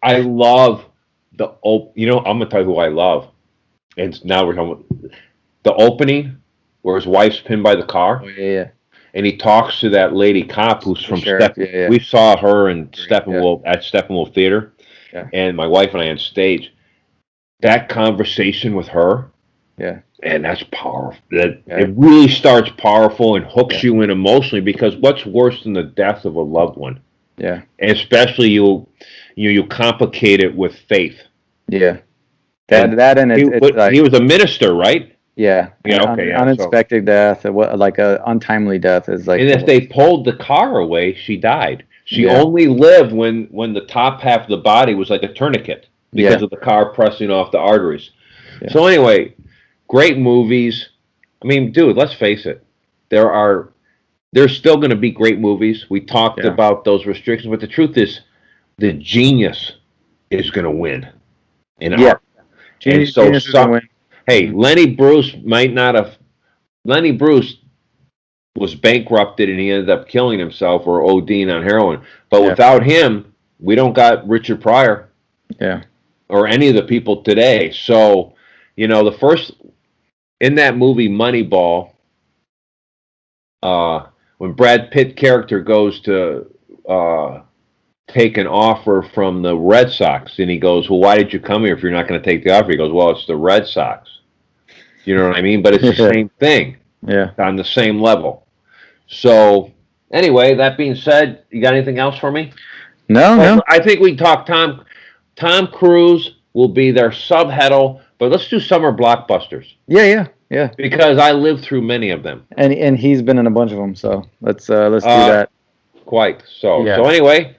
I love the I'm going to tell you who I love. And now we're talking about the opening where his wife's pinned by the car. Oh, yeah. And he talks to that lady cop who's from Steppenwolf. We saw her in Steppenwolf at Steppenwolf Theater. Yeah. And my wife and I on stage. That conversation with her. Yeah. And that's powerful. It really starts powerful and hooks you in emotionally, because what's worse than the death of a loved one? Yeah. And especially you complicate it with faith. Yeah. He was a minister, right? Yeah. Yeah. Okay. Unexpected death, like a untimely death is like. And if they pulled the car away, she died. She only lived when the top half of the body was like a tourniquet because of the car pressing off the arteries. Yeah. So anyway, great movies. I mean, dude, let's face it. There's still going to be great movies. We talked about those restrictions, but the truth is, the genius is going to win. Genius is going to win. Hey, Lenny Bruce was bankrupted and he ended up killing himself or ODing on heroin. But without him, we don't got Richard Pryor. Yeah. Or any of the people today. So, the first in that movie Moneyball, when Brad Pitt character goes to take an offer from the Red Sox, and he goes, "Well, why did you come here if you're not going to take the offer?" He goes, "Well, it's the Red Sox." You know what I mean? But it's the same thing. Yeah. On the same level. So, anyway, that being said, you got anything else for me? No. I think we talked Tom Cruise will be their subheadal, but let's do summer blockbusters. Yeah. Because I lived through many of them. And he's been in a bunch of them, so let's do that. Quite. So anyway,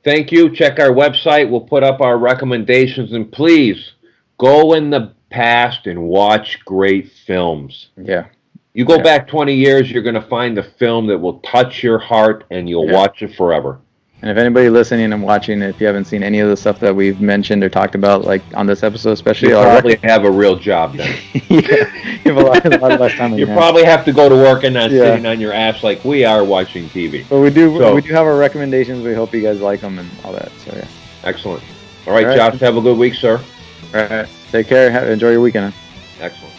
thank you. Check our website. We'll put up our recommendations, and please go in the past and watch great films. Yeah. You go back 20 years, you're going to find a film that will touch your heart, and you'll watch it forever. And if anybody listening and watching, if you haven't seen any of the stuff that we've mentioned or talked about, like on this episode especially, you probably have a real job then. You have a lot less time. You probably have to go to work and not sitting on your ass like we are watching TV. But we do have our recommendations. We hope you guys like them and all that. So Excellent. All right, Josh, have a good week, sir. All right. Take care. Enjoy your weekend. Excellent.